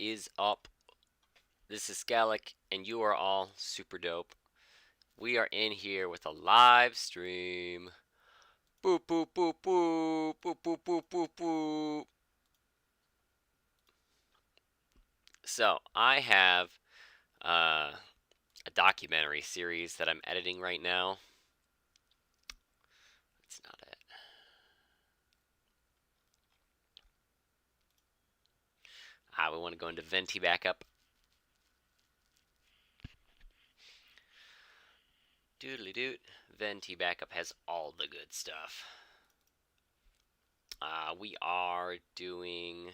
is up? This is Scalic, and you are all super dope. We are in here with a live stream. Boop, boop, boop, boop, boop, boop, boop, boop, boop. So, I have uh, a documentary series that I'm editing right now. That's not it. We want to go into Venti backup. Doodly doot. Venti backup has all the good stuff. We are doing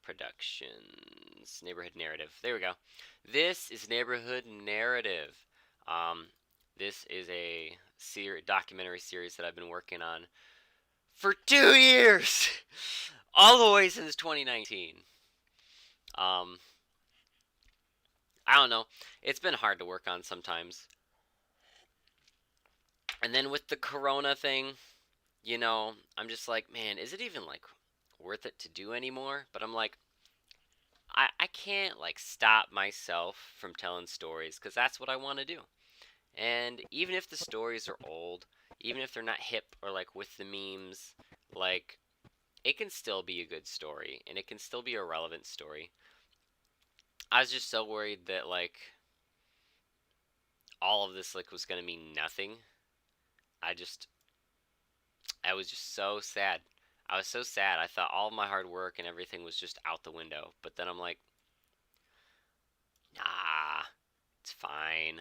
productions, neighborhood narrative. There we go. This is neighborhood narrative. Um, this is a documentary series that I've been working on for 2 years, all the way since 2019. Um, I don't know. It's been hard to work on sometimes. And then with the Corona thing, I'm just like, man, is it even like worth it to do anymore? But I'm like, I can't like stop myself from telling stories because that's what I want to do. And even if the stories are old, even if they're not hip or like with the memes, like it can still be a good story and it can still be a relevant story. I was just so worried that like all of this like was going to mean nothing. I just I was just so sad. I was so sad. I thought all of my hard work and everything was just out the window. But then I'm like, nah, it's fine.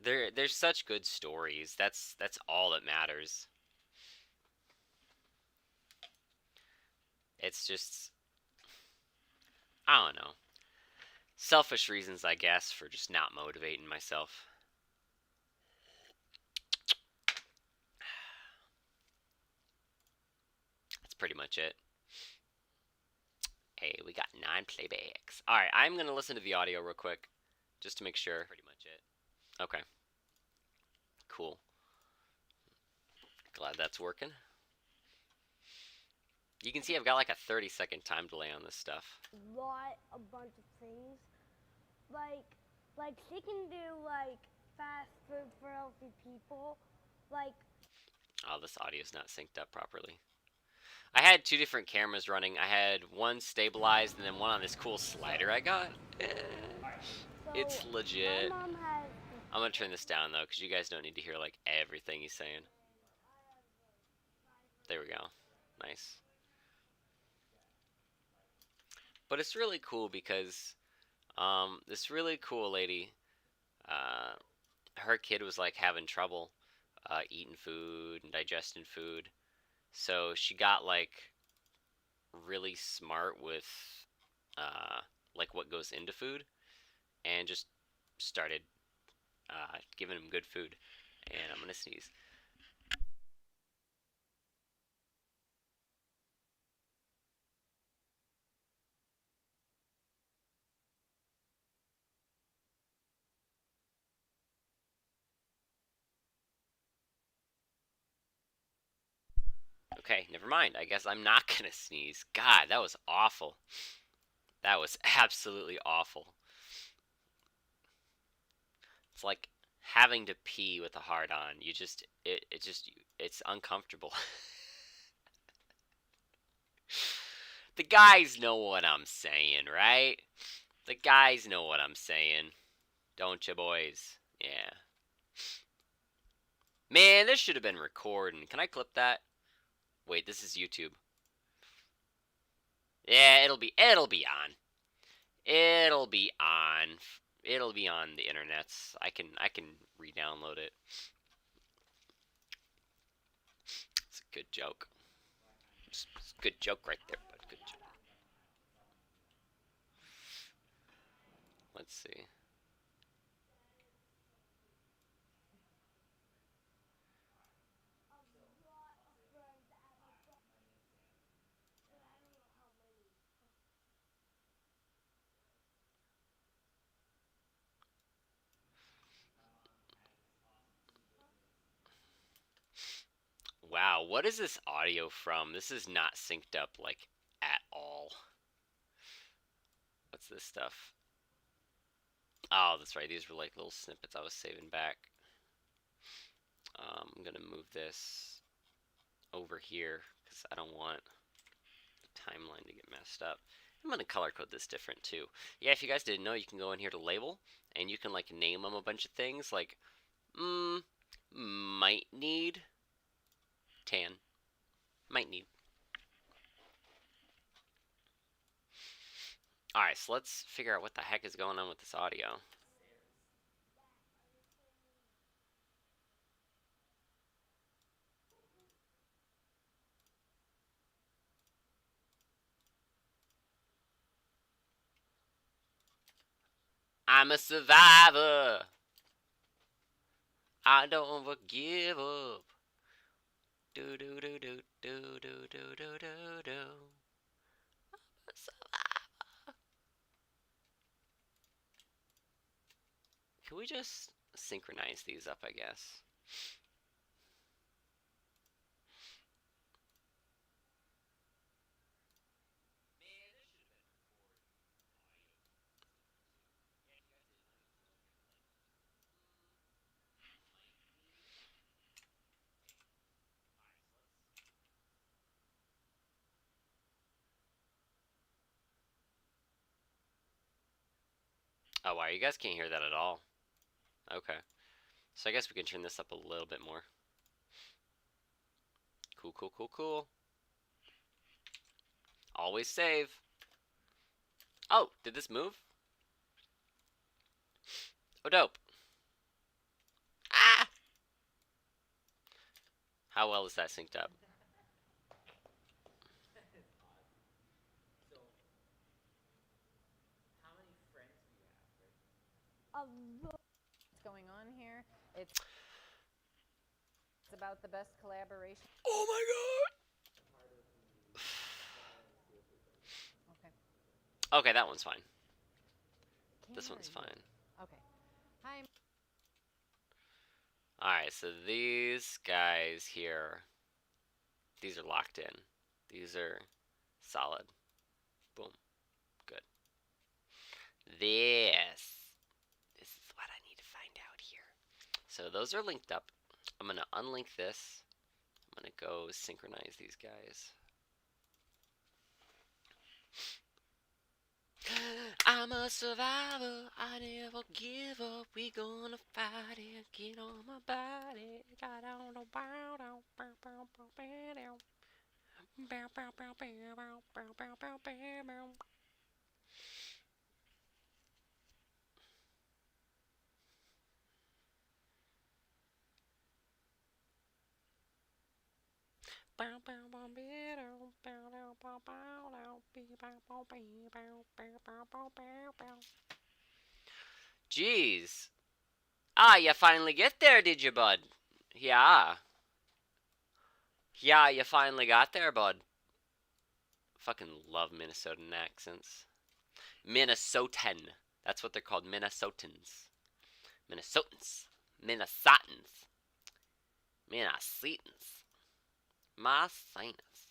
There's such good stories. That's all that matters. It's just I don't know. Selfish reasons, I guess, for just not motivating myself. That's pretty much it. Hey, we got 9 playbacks. Alright, I'm going to listen to the audio real quick, just to make sure. Pretty much it. Okay, cool. Glad that's working. You can see I've got like a 30-second time delay on this stuff. A bunch of things. Like, she can do, like, fast food for healthy people. Like, Oh, this audio is not synced up properly. I had 2 different cameras running. I had one stabilized and then one on this cool slider I got. so It's legit. my mom has. I'm gonna turn this down though, because you guys don't need to hear like everything he's saying. There we go. Nice. But it's really cool because this really cool lady, uh, her kid was like having trouble eating food and digesting food. So she got like really smart with uh, like what goes into food and just started giving him good food. And I'm gonna sneeze. Okay, never mind. I guess I'm not gonna sneeze. God, that was awful. That was absolutely awful. It's like having to pee with a hard on. It's uncomfortable. The guys know what I'm saying, right? The guys know what I'm saying. Don't you, boys? Yeah. Man, this should have been recording. Can I clip that? Wait, this is YouTube. Yeah, it'll be on. It'll be on. It'll be on the internets. I can re-download it. It's a good joke. It's a good joke right there, but good joke. Let's see. Wow, what is this audio from? This is not synced up like at all. What's this stuff? Oh, that's right. These were like little snippets I was saving back. I'm gonna move this over here because I don't want the timeline to get messed up. I'm gonna color code this different too. Yeah, if you guys didn't know, you can go in here to label and you can like name them a bunch of things like might need tan, might need. All right, so let's figure out what the heck is going on with this audio. I'm a survivor. I don't ever give up. Do do do do do do do do do do. Can we just synchronize these up, I guess? Oh, wow, you guys can't hear that at all. Okay. So I guess we can turn this up a little bit more. Cool, cool, cool, cool. Always save. Oh, did this move? Oh, dope. Ah! How well is that synced up? A What's going on here? It's about the best collaboration. Oh my Okay. god! Okay, that one's fine. This Can one's or you? fine. Okay. Hi. Alright, so these guys here, these are locked in. These are solid. Boom. Good. This is what I need to find out here. So those are linked up. I'm going to unlink this. I'm going to go synchronize these guys. I'm a survivor, I never give up. We gonna fight it, get on my body. Got on the bow down, bow bow bow bow down. Bow bow bow bow bow bow bow bow bow bow. Bow bow bow bow bow bow bow bow bow bee bow bow bee bow bow bow bow bow bow. Jeez. Ah, you finally get there, did you, bud? Yeah. Yeah, you finally got there, bud. Fucking love Minnesotan accents. Minnesotan. That's what they're called, Minnesotans. Minnesotans. Minnesotans. Minnesotans. My sinus.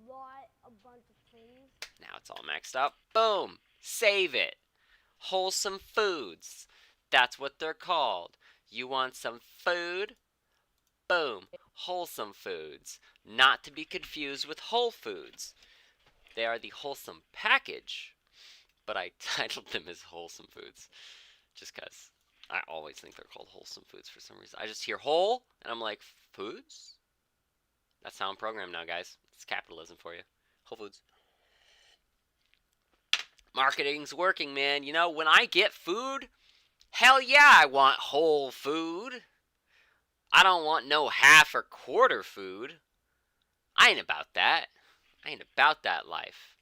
lot, a bunch of things. Now it's all maxed up. Boom. Save it. Wholesome foods. That's what they're called. You want some food? Boom. Wholesome foods. Not to be confused with Whole Foods. They are the wholesome package, but I titled them as Wholesome Foods just because I always think they're called Wholesome Foods for some reason. I just hear whole, and I'm like, foods? That's how I'm programmed now, guys. It's capitalism for you. Whole Foods. Marketing's working, man. You know, when I get food, hell yeah, I want whole food. I don't want no half or quarter food. I ain't about that. I ain't about that life.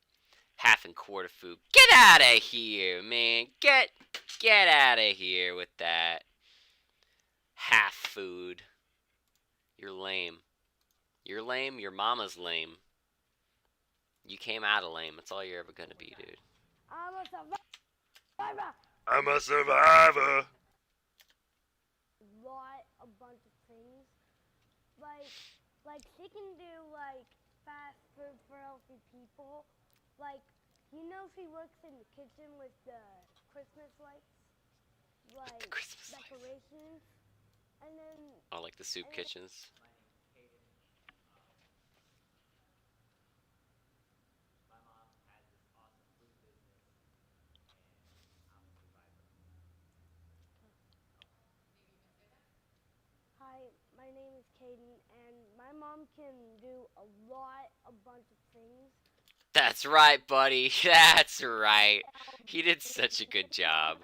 Half and quarter food. Get out of here, man. Get out of here with that. Half food. You're lame. You're lame. Your mama's lame. You came out of lame. That's all you're ever gonna be, dude. I'm a survivor. I'm a survivor. Lot, a bunch of things. like like she can do like fast food for healthy people. Like she works in the kitchen with the Christmas lights, The like Christmas lights. decorations, and then Oh, like the soup and then kitchens. hi, my name is Caden, and my mom can do a bunch of things. That's right, buddy. That's right. He did such a good job.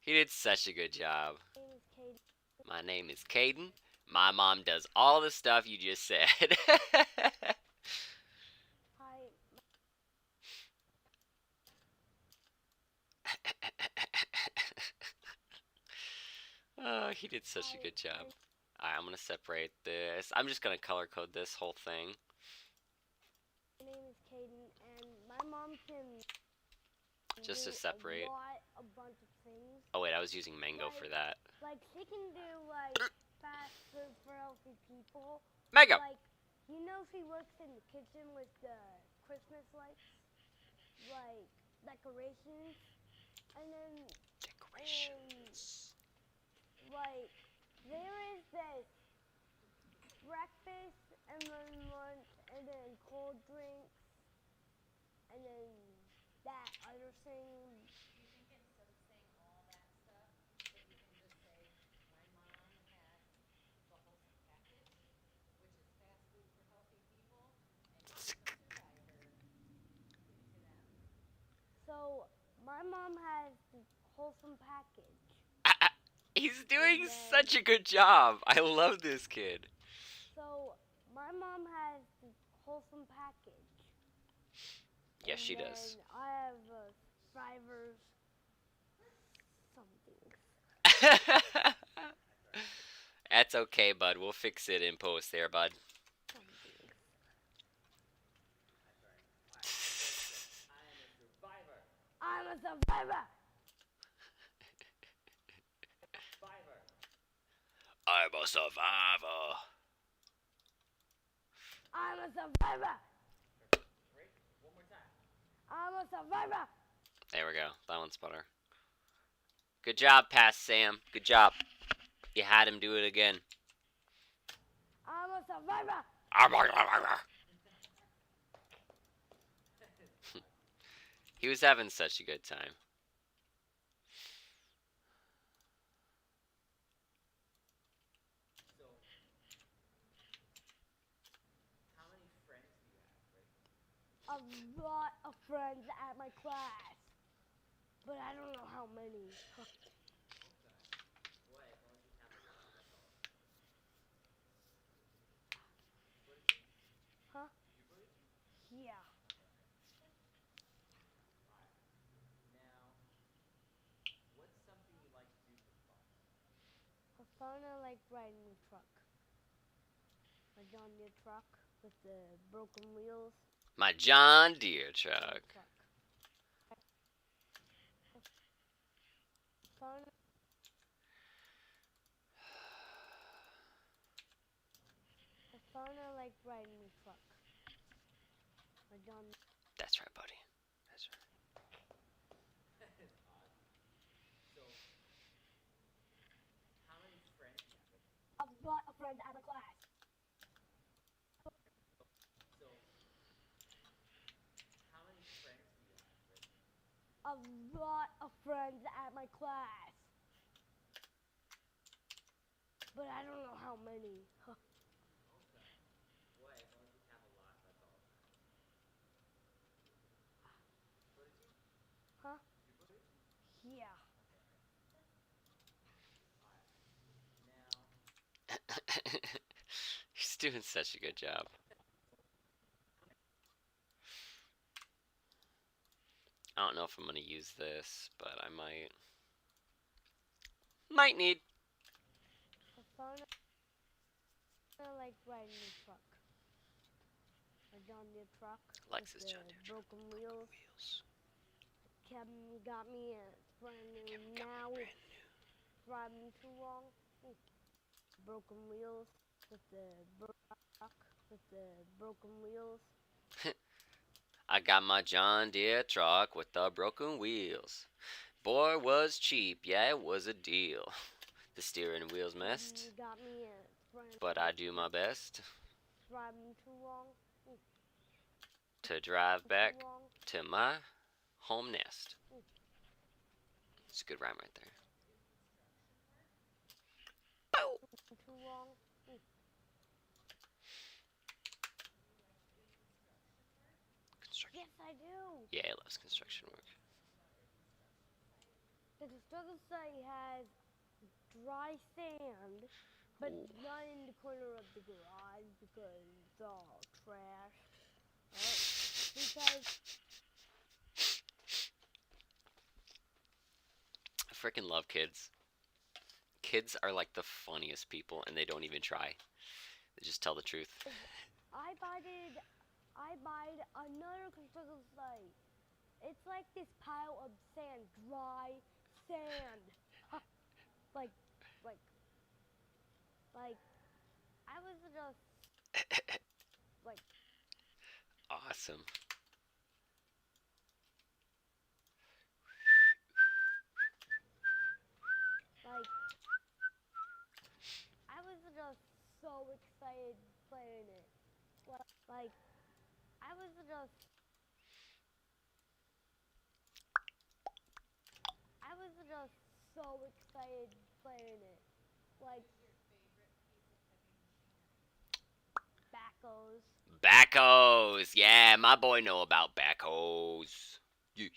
He did such a good job. My name is Caden. My name is Caden. My mom does all the stuff you just said. Hi, Oh, he did such a hi, good job. my Alright, I'm gonna separate this. I'm just gonna color code this whole thing. My name is Caden, and my mom can Just to do separate. a bunch of things. Oh wait, I was using mango for that. Like she can do like fast food for healthy people. Mango! Like she works in the kitchen with the Christmas lights, like decorations, and then Decorations. like there is this breakfast and then lunch and then cold drinks and then that other thing. Do you think instead of saying all that stuff, that you can just say, my mom has the wholesome package, which is fast food for healthy people, and I'm a survivor. Give it to them. So my mom has the wholesome package. He's doing then- such a good job. I love this kid. So my mom has the wholesome package. Yes, she then does. I have survivors something. That's okay, bud. We'll fix it in post there, bud. Something. I'm a survivor. I'm a survivor. I'm a survivor. I'm a survivor. There we go. That one's better. Good job, Pass Sam. Good job. You had him do it again. I'm a survivor. He was having such a good time. A lot of friends at my class, but I don't know how many. Huh? Yeah. For fun, I like riding the truck. My John Deere truck with the broken wheels. My John Deere truck. Fun. For fun, I like riding the truck. My John. That's right, buddy. That's right. A lot of friends at my class. A lot of friends at my class, but I don't know how many. Huh? Yeah. He's doing such a good job. I don't know if I'm gonna use this, but I might. Might need. For fun, I like riding the truck. My John Deere truck Lexus with John the Deere broken wheels. wheels. Kevin got me a brand new. Kevin got me Now brand it's driving too long. Broken wheels. with the truck with the broken wheels. I got my John Deere truck with the broken wheels. Boy, was cheap, yeah, it was a deal. The steering wheels messed, You got me a but I do my best driving too long. to drive Too back long. to my home nest. It's a good rhyme right there. Bow! Too long. Construction. Yes, I do. Yeah, he loves construction work. The construction site has dry sand, but Ooh. not in the corner of the garage because it's all trash. Because I freaking love kids. Kids are like the funniest people, and they don't even try. They just tell the truth. I bought another construction site. It's like this pile of sand, dry sand. like, like, like, I was just like, Awesome. like, I was just so excited playing it. Like, I was just so excited playing it. Like, backhoes. Backhoes. Yeah, my boy know about backhoes. You.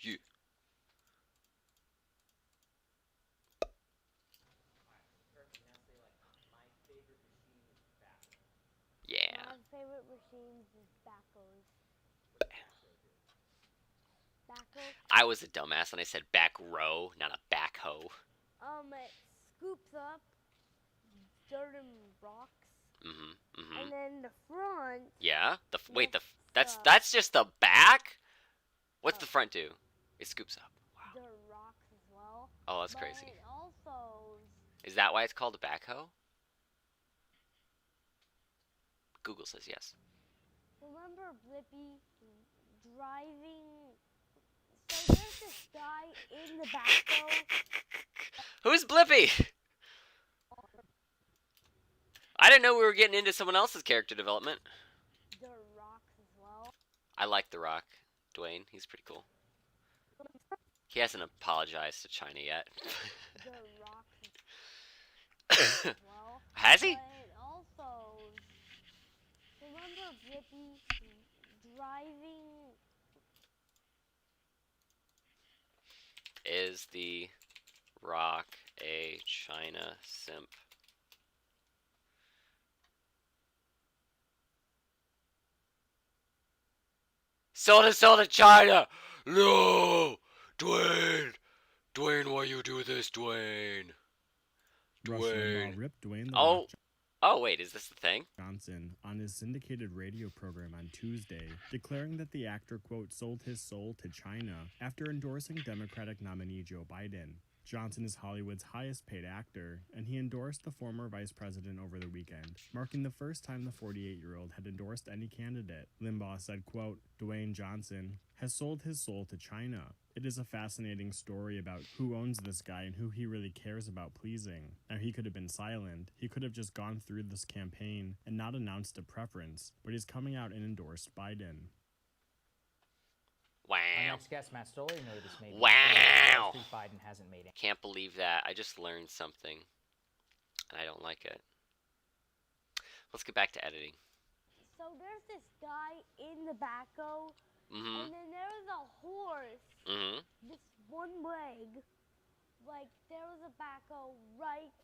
Yeah. My favorite machines is backhoes. Backhoe. I was a dumbass and I said back row, not a backhoe. It scoops up dirt and rocks, Mm-hmm. and then the front. Yeah. Wait. Lifts That's just the back. What's Oh. the front do? It scoops up. Wow. Dirt rocks as well. Oh, that's But crazy. it also. Is that why it's called a backhoe? Google says yes. Remember Blippi driving? So there's this guy in the backhoe. Who's Blippi? I didn't know we were getting into someone else's character development. Dirt rocks as well. I like The Rock, Dwayne. He's pretty cool. He hasn't apologized to China yet. Dirt rocks as well. Has he? But it also. Remember Blippi driving? Is The Rock a China simp? Sell to China! No! Dwayne! Dwayne, why you do this, Dwayne? Rush Limbaugh ripped Dwayne the Oh. Rock Oh, wait, is this the thing? Johnson on his syndicated radio program on Tuesday, declaring that the actor, quote, sold his soul to China after endorsing Democratic nominee Joe Biden. Johnson is Hollywood's highest paid actor, and he endorsed the former vice president over the weekend, marking the first time the 48-year-old had endorsed any candidate. Limbaugh said, quote, Dwayne Johnson has sold his soul to China. It is a fascinating story about who owns this guy and who he really cares about pleasing. Now, he could have been silent. He could have just gone through this campaign and not announced a preference, but he's coming out and endorsed Biden. Wow. Our next guest, Matt Stoller, noted this may be Wow. Biden hasn't made it. Can't believe that. I just learned something, and I don't like it. Let's get back to editing. So there's this guy in the backhoe, Mm-hmm. and then there's a horse. Mm-hmm. This one leg, like there was a backhoe right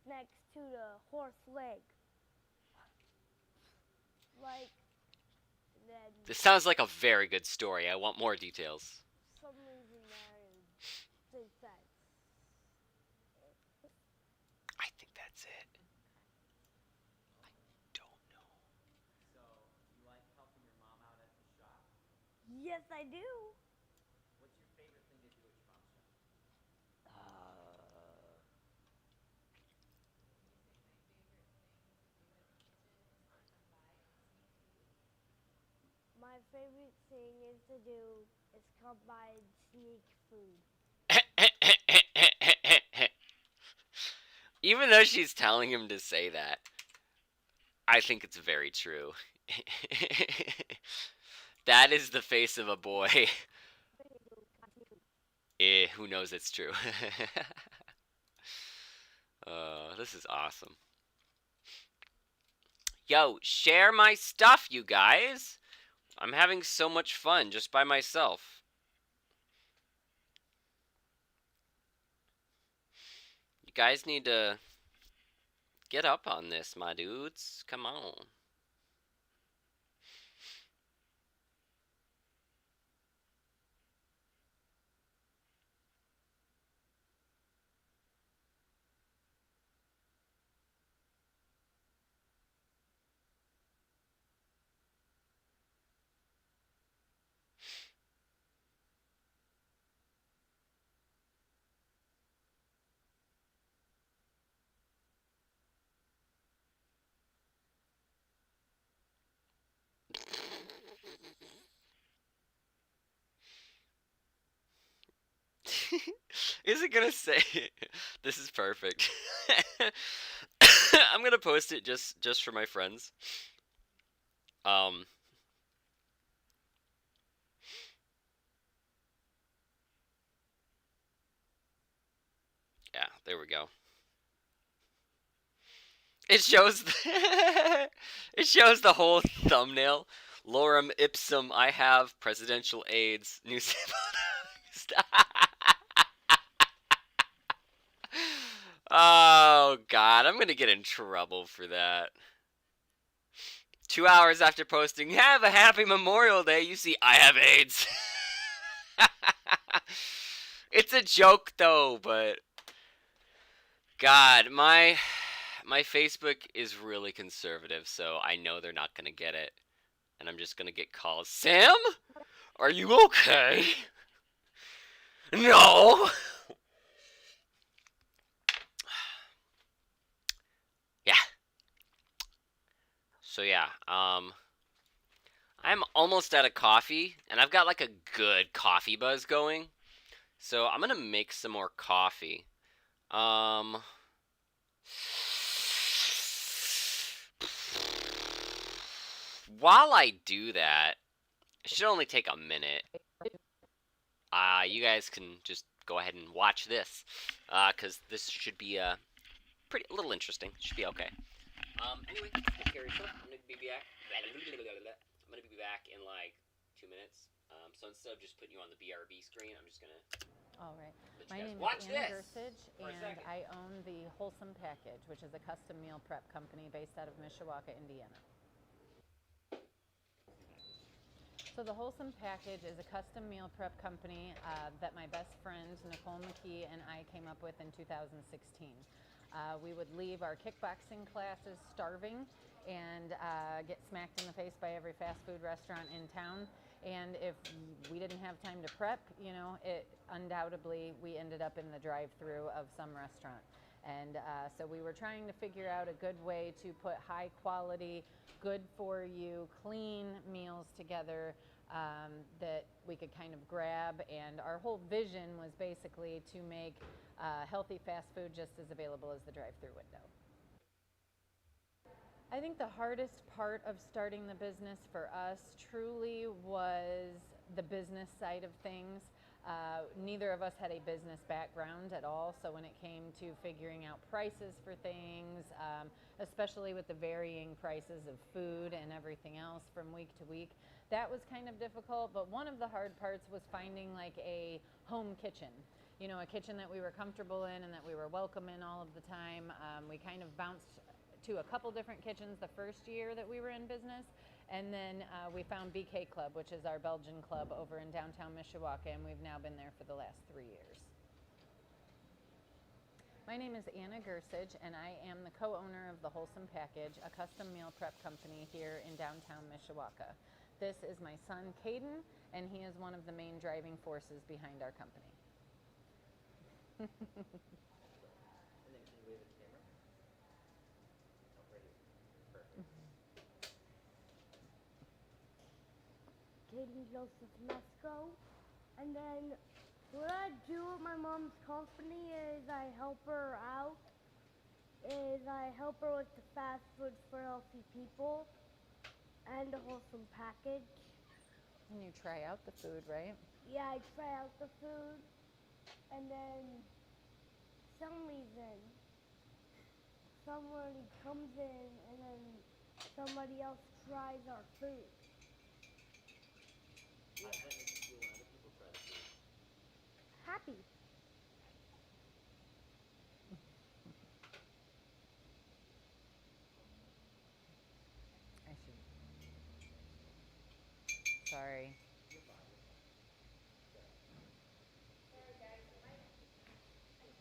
next to the horse leg. Like, then This sounds like a very good story. I want more details. some reason there is think that's I think that's it. I don't know. So, you like helping your mom out at the shop? yes, I do. What's your favorite thing to do at your mom's shop? favorite thing is to do is come by and sneak food. Even though she's telling him to say that, I think it's very true. That is the face of a boy. Who knows it's true. This is awesome. Yo, share my stuff, you guys. I'm having so much fun just by myself. You guys need to get up on this, my dudes. Come on. Is it gonna say this is perfect? I'm gonna post it just for my friends. Um yeah, there we go. It shows it shows the whole thumbnail. Lorem ipsum, I have presidential aids. New Oh god, I'm gonna get in trouble for that. 2 hours after posting, have a happy Memorial Day, you see I have AIDS. It's a joke though, but God, my Facebook is really conservative, so I know they're not gonna get it. And I'm just gonna get calls. Sam? Are you okay? No! Yeah. So yeah, I'm almost out of coffee, and I've got like a good coffee buzz going. So I'm gonna make some more coffee. Um, while I do that, it should only take a minute. You guys can just go ahead and watch this, cause this should be a little interesting. Should be okay. Anyway, take care of yourself. I'm gonna be back. I'm gonna be back in like 2 minutes. So instead of just putting you on the BRB screen, I'm just gonna. All right. Let My you guys name watch is Anna this Gersage, for a and second. I own the Wholesome Package, which is a custom meal prep company based out of Mishawaka, Indiana. So the Wholesome Package is a custom meal prep company that my best friend Nicole McKee and I came up with in 2016. We would leave our kickboxing classes starving and get smacked in the face by every fast food restaurant in town. And if we didn't have time to prep, you know, it undoubtedly we ended up in the drive-through of some restaurant. And so we were trying to figure out a good way to put high quality, good for you, clean meals together that we could kind of grab. And our whole vision was basically to make healthy fast food just as available as the drive-through window. I think the hardest part of starting the business for us truly was the business side of things. Neither of us had a business background at all, so when it came to figuring out prices for things, especially with the varying prices of food and everything else from week to week, that was kind of difficult. But one of the hard parts was finding like a home kitchen. You know, a kitchen that we were comfortable in and that we were welcome in all of the time. We kind of bounced to a couple different kitchens the first year that we were in business, and then we found BK Club, which is our Belgian club over in downtown Mishawaka, and we've now been there for the last 3 years. My name is Anna Gersage, and I am the co-owner of the Wholesome Package, a custom meal prep company here in downtown Mishawaka. This is my son, Caden, and he is one of the main driving forces behind our company. And then can you wave at the camera? Oh, right here. Perfect. Caden Joseph Mesco. And then what I do at my mom's company is I help her out. I help her with the fast food for healthy people and a wholesome package. And you try out the food, right? Yeah, I try out the food, and then some reason somebody comes in and then somebody else tries our food. How does that make you feel when other people try the food? Happy. I should. Sorry. You're fine.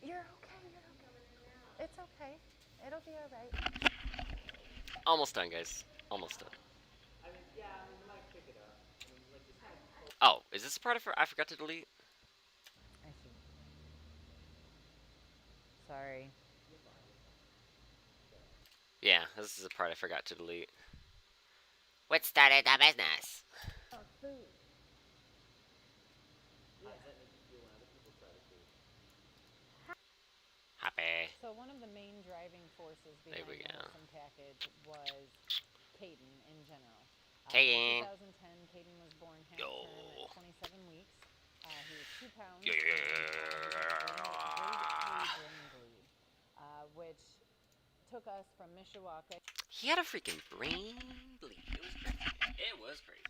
You're okay. You're okay. It's okay. It'll be all right. Almost done, guys. Almost done. I mean, yeah, I mean, the mic pick it up. I mean, like, just kind of close. Oh, is this a part I forgot to delete? I should. Sorry. You're fine. Yeah, this is a part I forgot to delete. What started the business? Our food. How does that make you feel when other people try the food? Happy. So one of the main driving forces There behind we the go. Wholesome package was Caden in general. Caden. In 2010, Caden was born half Yo. term at 27 weeks. He was 2 pounds. Yeah. And brain bleed, which took us from Mishawaka. He had a freaking brain bleed. It was crazy. It was crazy.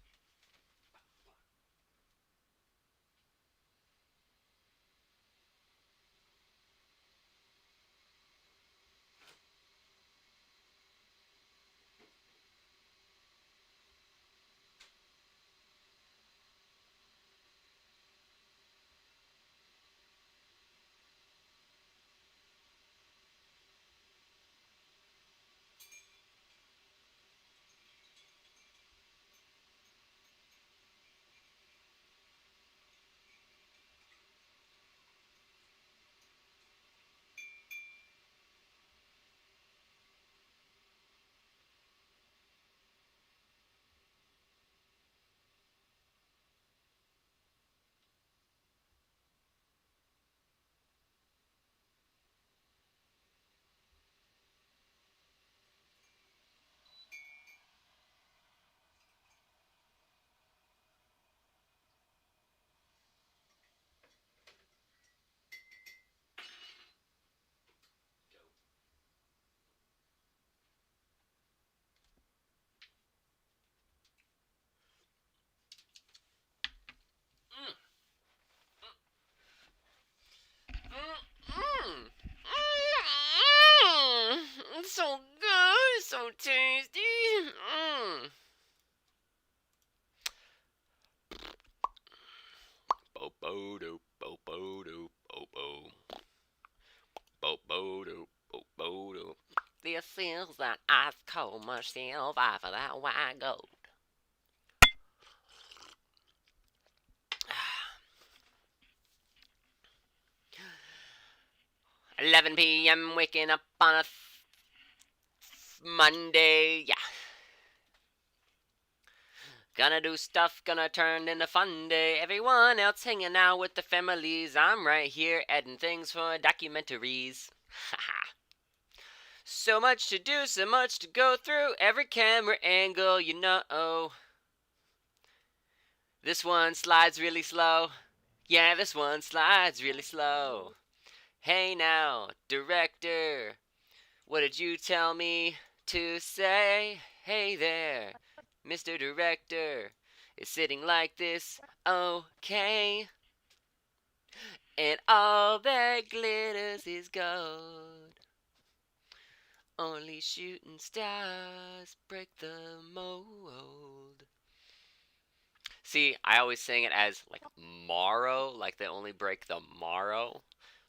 It's so good, so tasty. Bo do, bo do, bo. Bo do. This is that ice cold machine survivor for that white gold. 11 p.m. waking up on a Monday. Yeah. Gonna do stuff, gonna turn into fun day. Everyone else hanging out with the families. I'm right here editing things for documentaries. Haha. So much to do, so much to go through. Every camera angle, you know. This one slides really slow. Yeah, this one slides really slow. Hey now, director. What did you tell me to say? Hey there, Mr. Director. Is sitting like this okay? And all that glitters is gold. Only shooting stars break the mold. See, I always sing it as like morrow, like they only break the morrow,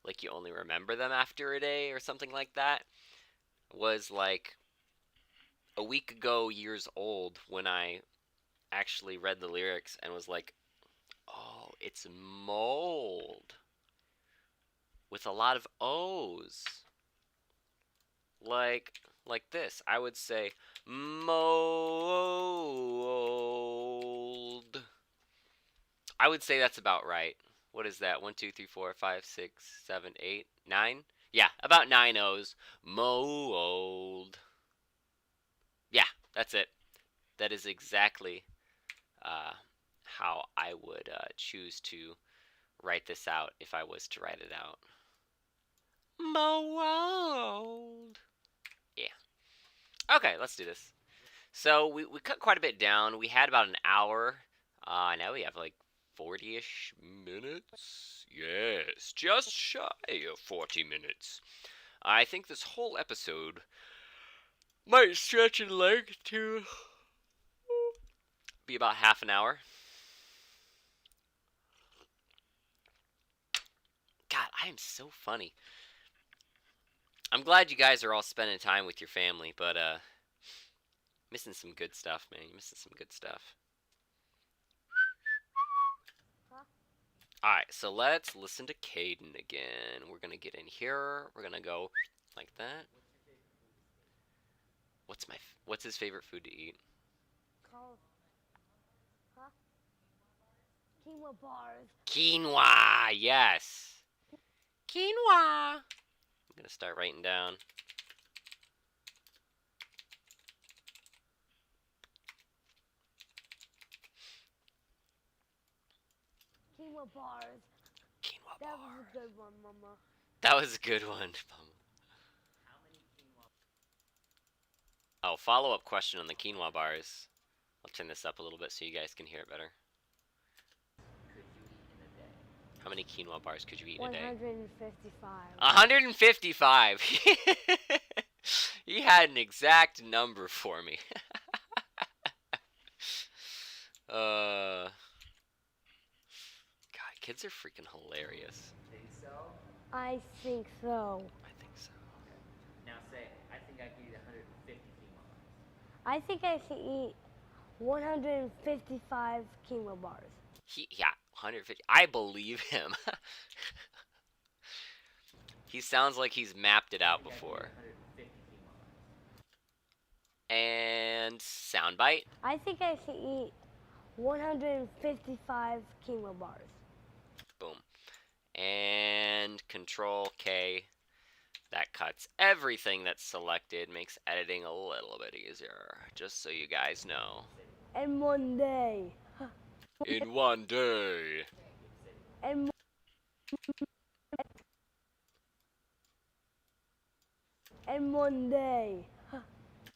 like you only remember them after a day or something like that. Was like a week ago years old when I actually read the lyrics and was like, oh, it's mold with a lot of O's. Like this. I would say mold. I would say that's about right. What is that? 1, 2, 3, 4, 5, 6, 7, 8, 9? Yeah, about 9 O's. Mold. Yeah, that's it. That is exactly uh, how I would choose to write this out if I was to write it out. Mold. Yeah. Okay, let's do this. So we cut quite a bit down. We had about an hour. Now we have like 40-ish minutes. Yes, just shy of 40 minutes. I think this whole episode might stretch in length to be about half an hour. God, I am so funny. I'm glad you guys are all spending time with your family, but missing some good stuff, man. You're missing some good stuff. Huh? Alright, so let's listen to Caden again. We're gonna get in here. We're gonna go like that. What's his favorite food to eat? Called, huh? Quinoa bars. Quinoa, yes. Quinoa. I'm gonna start writing down. Quinoa bars. Quinoa That bar. was a good one, Mama. That was a good one. Oh, follow-up question on the quinoa bars. I'll turn this up a little bit so you guys can hear it better. Could you eat in a day? How many quinoa bars could you eat in a day? 155. 155. He had an exact number for me. God, kids are freaking hilarious. Think so? I think so. I think so. Okay. Now say, I think I could eat 150 quinoa bars. I think I can eat 155 quinoa bars. Yeah, 150. I believe him. He sounds like he's mapped it out before. 150 quinoa bars. And soundbite. I think I can eat 155 quinoa bars. Boom. And Control K. That cuts everything that's selected, makes editing a little bit easier, just so you guys know. And one day. In one day. And one day.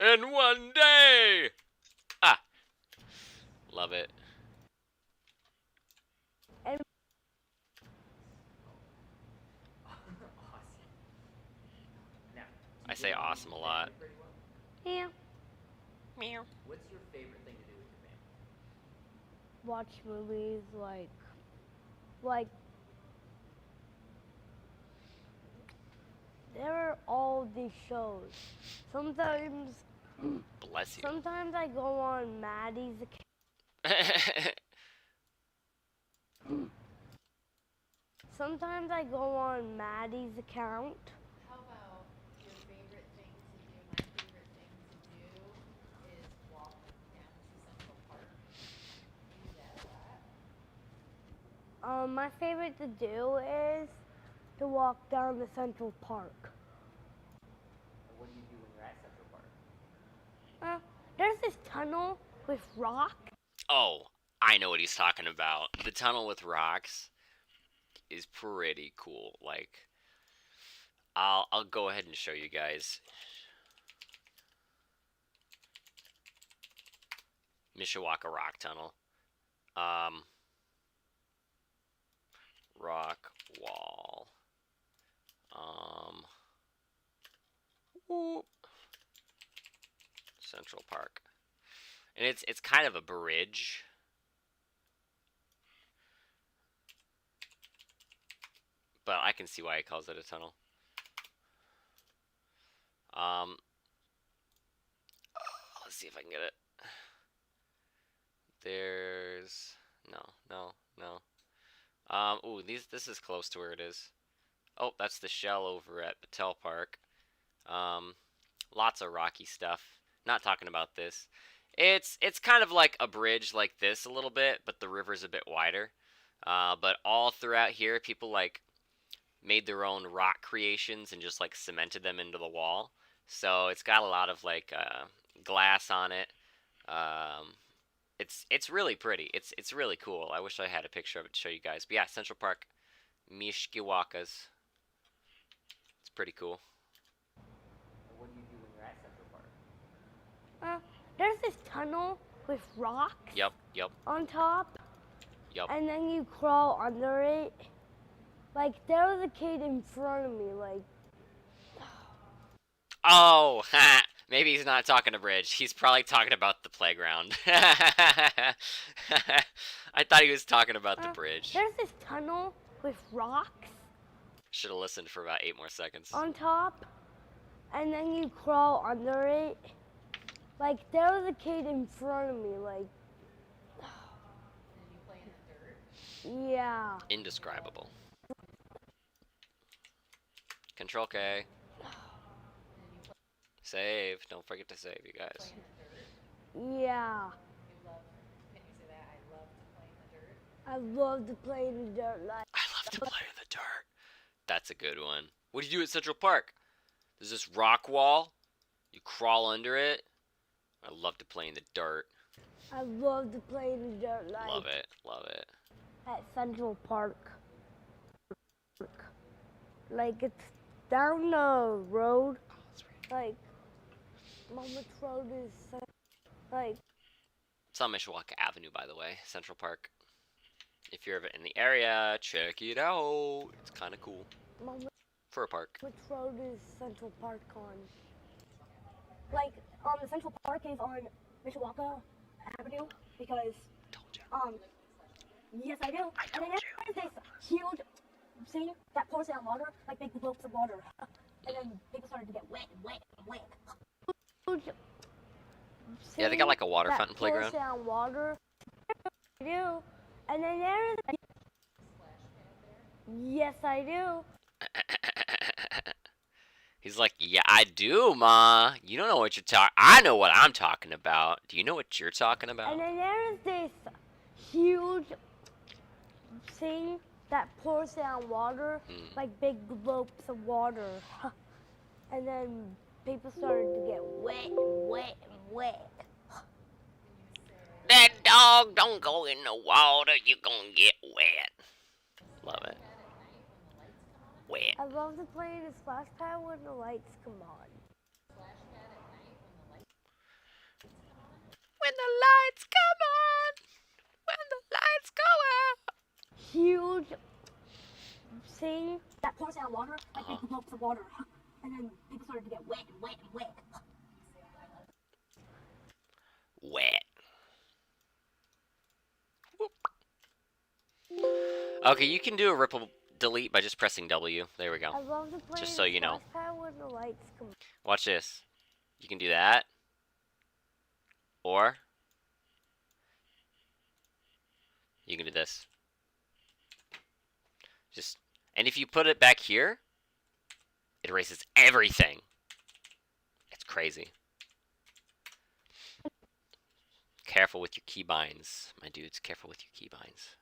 In one day! Ah. Love it. And Awesome. Now, I say awesome a lot. pretty well? yeah, Meow. What's your favorite thing to do with your family? watch movies like there are all these shows. Sometimes Bless you. sometimes I go on Maddie's account. Sometimes I go on Maddie's account. How about your favorite thing to do? My favorite thing to do is walk down to Central Park. Do that a lot. My favorite to do is to walk down the Central Park. And what do you do when you're at Central Park? There's this tunnel with rock. Oh, I know what he's talking about. The tunnel with rocks is pretty cool. Like, I'll go ahead and show you guys. Mishawaka Rock Tunnel. Rock wall. Whoop. Central Park. And it's kind of a bridge. But I can see why he calls it a tunnel. Let's see if I can get it. There's no. Ooh, this is close to where it is. Oh, that's the shell over at Patel Park. Lots of rocky stuff. Not talking about this. It's kind of like a bridge like this a little bit, but the river's a bit wider. But all throughout here, people like made their own rock creations and just like cemented them into the wall. So it's got a lot of like glass on it. Um, it's really pretty. It's really cool. I wish I had a picture of it to show you guys. But yeah, Central Park, Mishkiwakas. It's pretty cool. What do you do when you're at Central Park? There's this tunnel with rocks Yep. on top, Yep. and then you crawl under it. Like, there was a kid in front of me, like, Oh, maybe he's not talking to Bridge. He's probably talking about the playground. I thought he was talking about the bridge. there's this tunnel with rocks Should have listened for about 8 more seconds. on top, and then you crawl under it. Like, there was a kid in front of me, like, And you play in the dirt. yeah. Indescribable. Control K. Save. Don't forget to save, you guys. Yeah. You love, can you say that? I love to play in the dirt. I love to play in the dirt, like, I love to play in the dirt. That's a good one. What do you do at Central Park? There's this rock wall. You crawl under it. I love to play in the dirt. I love to play in the dirt, like, Love it. Love it. at Central Park. Like, it's down the road. Like, which road is, like, It's on Mishawaka Avenue, by the way. Central Park. If you're ever in the area, check it out. It's kind of cool for a park. which road is Central Park on? Like, the Central Park is on Mishawaka Avenue because, Told you. yes, I do. And then there's this huge thing that pours down water, like big globes of water. And then people started to get wet. Huge Yeah, they got like a water that fountain pours playground. down water. I do. And then there's yes, I do. He's like, yeah, I do, Ma. You don't know what you're talking. I know what I'm talking about. Do you know what you're talking about? And then there's this huge thing that pours down water, like big globes of water. And then people started to get wet. That dog don't go in the water. You're gonna get wet. Love it. Wet. I love to play in the splash pad when the lights come on. When the lights come on. When the lights go out. Huge thing that pours down water, like big globes of water. And then people started to get wet. Wet. Whoop. Okay, you can do a ripple delete by just pressing W. There we I go. love to play Just in so the you know. splash pad when the lights come on. Watch this. You can do that. Or you can do this. Just, and if you put it back here, it erases everything. It's crazy. Careful with your keybinds, my dudes. Careful with your keybinds.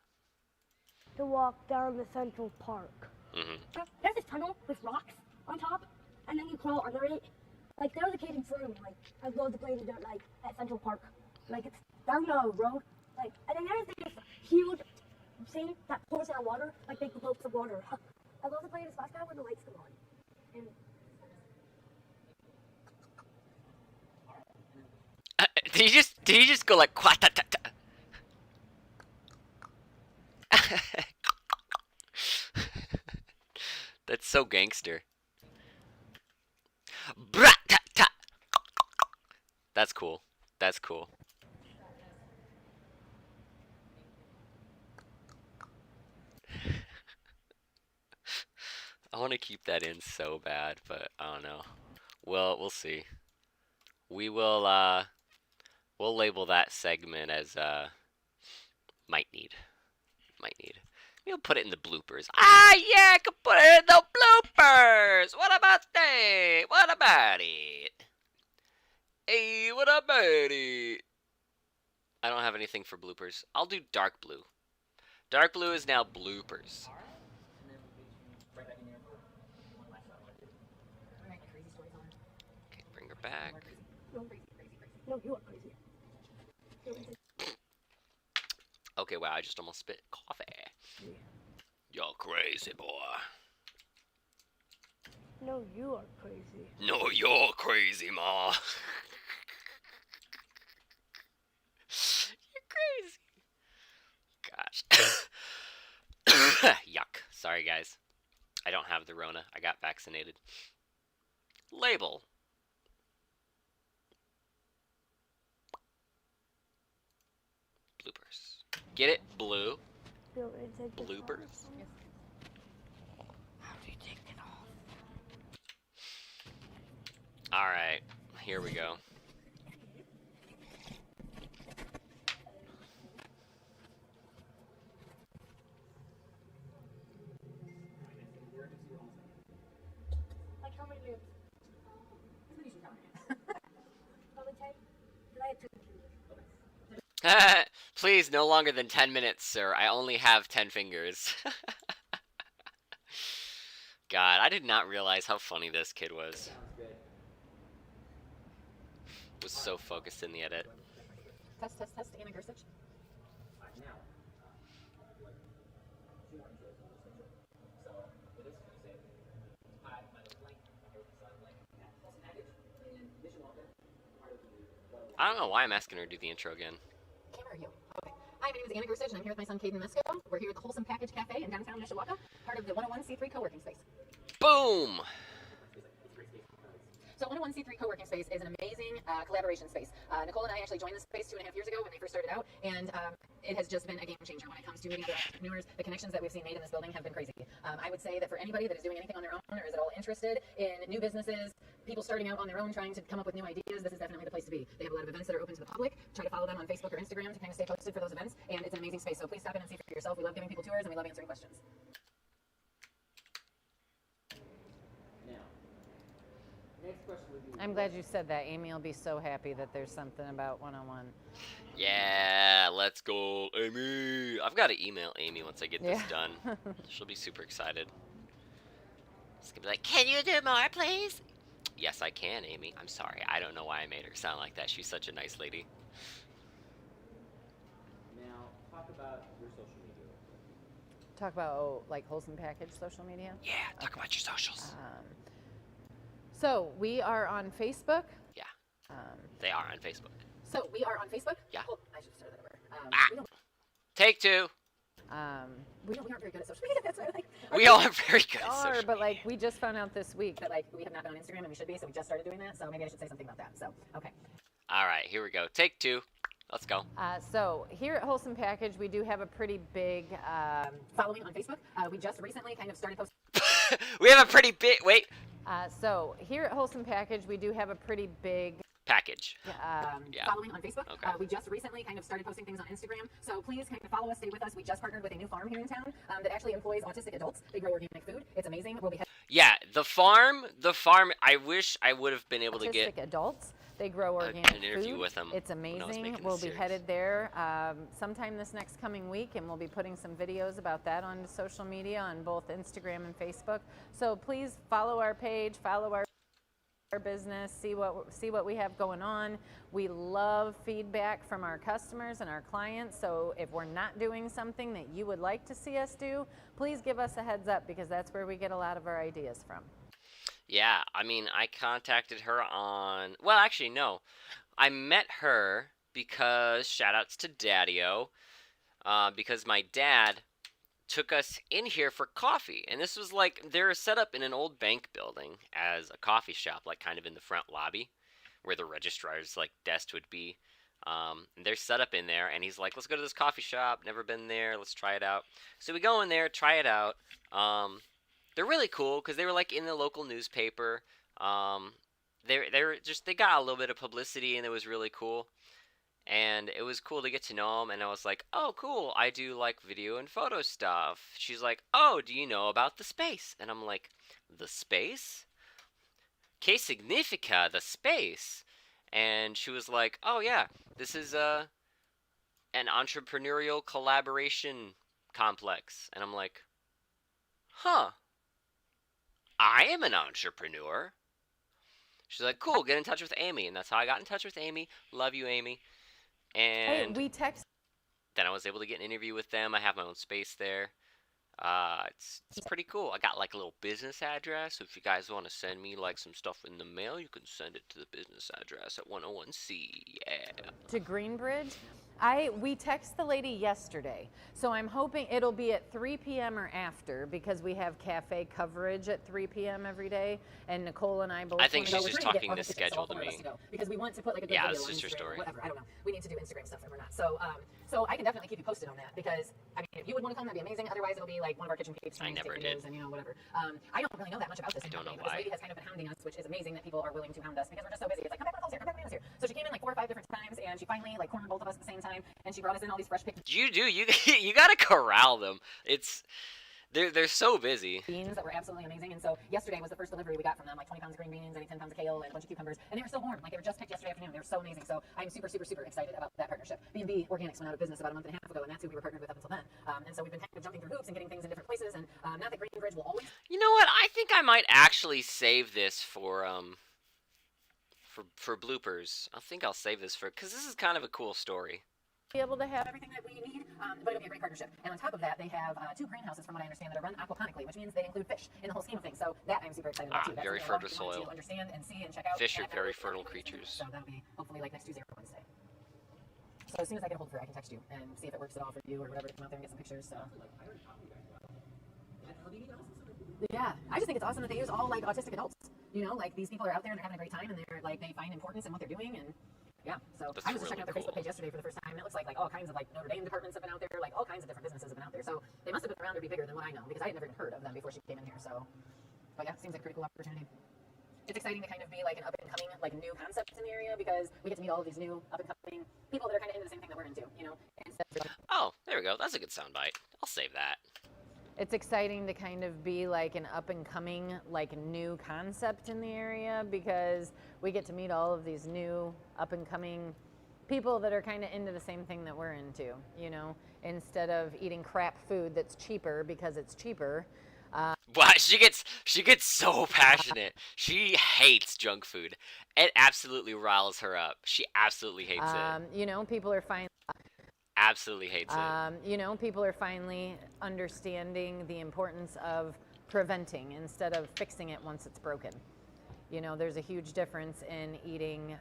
To walk down the Central Park. There's this tunnel with rocks on top, and then you crawl under it. Like, there was a kid in front of me, like, I love to play in the dirt, like, at Central Park. Like, it's down the road, like, and then there's this huge thing that pours down water, like big globes of water. I love to play in the splash pad when the lights come on. And Did he just go like quatatata? That's so gangster. Brat-ta-ta. That's cool. That's cool. I want to keep that in so bad, but I don't know. We'll see. We'll label that segment as might need. We'll put it in the bloopers. Ah, yeah, I could put it in the bloopers. What about that? What about it? Hey, what about it? I don't have anything for bloopers. I'll do dark blue. Dark blue is now bloopers. All right. And then we can right back in there for one last shot. All right, crazy stories on. Okay, bring her back. No, crazy, crazy, crazy. No, you are crazy. Okay, wow, I just almost spit coffee. You're crazy, boy. No, you are crazy. No, you're crazy, Ma. You're crazy. Gosh. Yuck. Sorry, guys. I don't have the Rona. I got vaccinated. Label. Bloopers. Get it? Blue. Do you want me to take this off? Bloopers. How do you take it off? Alright. Here we go. Like how many minutes? Probably 10. Because I had 2 fingers. Please, no longer than 10 minutes, sir. I only have 10 fingers. God, I did not realize how funny this kid was. Sounds good. Was so focused in the edit. Test, test, test, Anna Gersich. Now, two more intros on this intro. So, for this, you say, hi, my name is blank, I'm here with the blank, Wilson Package, and Mission Walker, part of the, I don't know why I'm asking her to do the intro again. Camera or you? Okay. Hi, my name is Anna Gersich, and I'm here with my son, Caden Mesco. We're here at the Wholesome Package Cafe in downtown Mishawaka, part of the 101c3 co-working space. Boom! So 101c3 co-working space is an amazing collaboration space. Nicole and I actually joined this space 2.5 years ago when they first started out, and it has just been a game changer when it comes to meeting other entrepreneurs. The connections that we've seen made in this building have been crazy. I would say that for anybody that is doing anything on their own or is at all interested in new businesses, people starting out on their own trying to come up with new ideas, this is definitely the place to be. They have a lot of events that are open to the public. Try to follow them on Facebook or Instagram to kind of stay posted for those events, and it's an amazing space. So please stop in and see for yourself. We love giving people tours, and we love answering questions. now, next question would be. I'm glad you said that. Amy will be so happy that there's something about 101. Yeah, let's go, Amy. I've got to email Amy once I get this Yeah. done. She'll be super excited. She's gonna be like, "Can you do more, please?" Yes, I can, Amy. I'm sorry. I don't know why I made her sound like that. She's such a nice lady. Now, talk about your social media. Talk about like Wholesome Package social media. Yeah, talk about your socials. So we are on Facebook. Yeah, Um, they are on Facebook. So we are on Facebook. Yeah. Well, I should start that over. Ah. Take two. We aren't very good at social media. That's what I like. We all are very good at are, social but media. like we just found out this week. But like we have not been on Instagram, and we should be. So we just started doing that. So maybe I should say something about that. So okay. All right, here we go. Take two. Let's go. So here at Wholesome Package, we do have a pretty big. Following on Facebook, we just recently kind of started posting. We have a pretty big wait So here at Wholesome Package, we do have a pretty big. package. Yeah. Following on Facebook. Okay. We just recently kind of started posting things on Instagram. So please kind of follow us, stay with us. We just partnered with a new farm here in town that actually employs autistic adults. They grow organic food. It's amazing. We'll be Yeah, the farm. I wish I would have been able to Autistic get adults. They grow organic an interview food. with them It's when I was amazing. making We'll this be series. headed there sometime this next coming week, and we'll be putting some videos about that on social media on both Instagram and Facebook. So please follow our page, follow our business, see what we have going on. We love feedback from our customers and our clients. So if we're not doing something that you would like to see us do, please give us a heads up, because that's where we get a lot of our ideas from. Yeah, I mean, I contacted her on. Well, actually, no. I met her because shout outs to Daddy-O, because my dad took us in here for coffee, and this was like they're set up in an old bank building as a coffee shop, like kind of in the front lobby where the registrar's like desk would be. And they're set up in there, and he's like, "Let's go to this coffee shop. Never been there. Let's try it out." So we go in there, try it out. They're really cool because they were like in the local newspaper. They got a little bit of publicity, and it was really cool. And it was cool to get to know them. And I was like, "Oh, cool! I do like video and photo stuff." She's like, "Oh, do you know about the space?" And I'm like, "The space? Que significa the space?" And she was like, "Oh yeah, this is an entrepreneurial collaboration complex. And I'm like, huh, I am an entrepreneur. She's like, cool, get in touch with Amy. And that's how I got in touch with Amy. Love you, Amy. Hey, And we text then I was able to get an interview with them. I have my own space there. It's pretty cool. I got like a little business address. So if you guys want to send me like some stuff in the mail, you can send it to the business address at 101C. Yeah. to Greenbridge. We text the lady yesterday, so I'm hoping it'll be at 3 p.m. or after because we have cafe coverage at 3 p.m. every day, and Nicole and I both. I think wanna she's go. just talking the schedule to me. Because we want to put like a good Yeah, video it's on just your Instagram story. or whatever. I don't know. We need to do Instagram stuff and we're not. So I can definitely keep you posted on that because I mean, if you would want to come, that'd be amazing. Otherwise, it'll be like one of our kitchen peeps trying to never take did. videos and whatever. I don't really know that much about this. I don't know company, but why. This lady has kind of been hounding us, which is amazing that people are willing to hound us because we're just so busy. It's like come back when Nicole's here, come back when Nicole's here. So she came in like 4 or 5 different times and she finally like cornered both of us at the same time and she brought us in all these fresh picked You do. You gotta corral them. They're so busy. beans that were absolutely amazing. And so yesterday was the first delivery we got from them, like 20 pounds of green beans, I think 10 pounds of kale, and a bunch of cucumbers. And they were so warm, like they were just picked yesterday afternoon. They were so amazing. So I'm super, super, super excited about that partnership. B&B Organics went out of business about a month and a half ago, and that's who we were partnered with up until then. And so we've been kind of jumping through hoops and getting things in different places. And not that Greenbridge will always You know what? I think I might actually save this for bloopers. I think I'll save this because this is kind of a cool story. be able to have. everything that we need, but it'll be a great partnership. And on top of that, they have 2 greenhouses, from what I understand, that are run aquaponically, which means they include fish in the whole scheme of things. So that I'm super excited about too. That's Very something I fertile want you soil. to understand and see and check out. Fish are And very we're fertile working creatures. So that'll be hopefully like next Tuesday or Wednesday. So as soon as I get a hold of her, I can text you and see if it works at all for you or whatever to come out there and get some pictures. So yeah, I just think it's awesome that they use all like autistic adults. You know, like these people are out there and they're having a great time and they're like they find importance in what they're doing and yeah. So That's I was just really checking out their cool. Facebook page yesterday for the first time and it looks like all kinds of like Notre Dame departments have been out there, like all kinds of different businesses have been out there. So they must have been around to be bigger than what I know because I had never even heard of them before she came in here. So, but yeah, seems like a pretty cool opportunity. It's exciting to kind of be like an up and coming, like new concept in the area because we get to meet all of these new up and coming people that are kind of into the same thing that we're into, you know. Oh, there we go. That's a good soundbite. I'll save that. It's exciting to kind of be like an up and coming, like new concept in the area because we get to meet all of these new up and coming people that are kind of into the same thing that we're into, you know, instead of eating crap food that's cheaper because it's cheaper. Wow, she gets so passionate. She hates junk food. It absolutely riles her up. She absolutely hates it. You know, people are finally, Absolutely hates it. you know, people are finally understanding the importance of preventing instead of fixing it once it's broken. You know, there's a huge difference in eating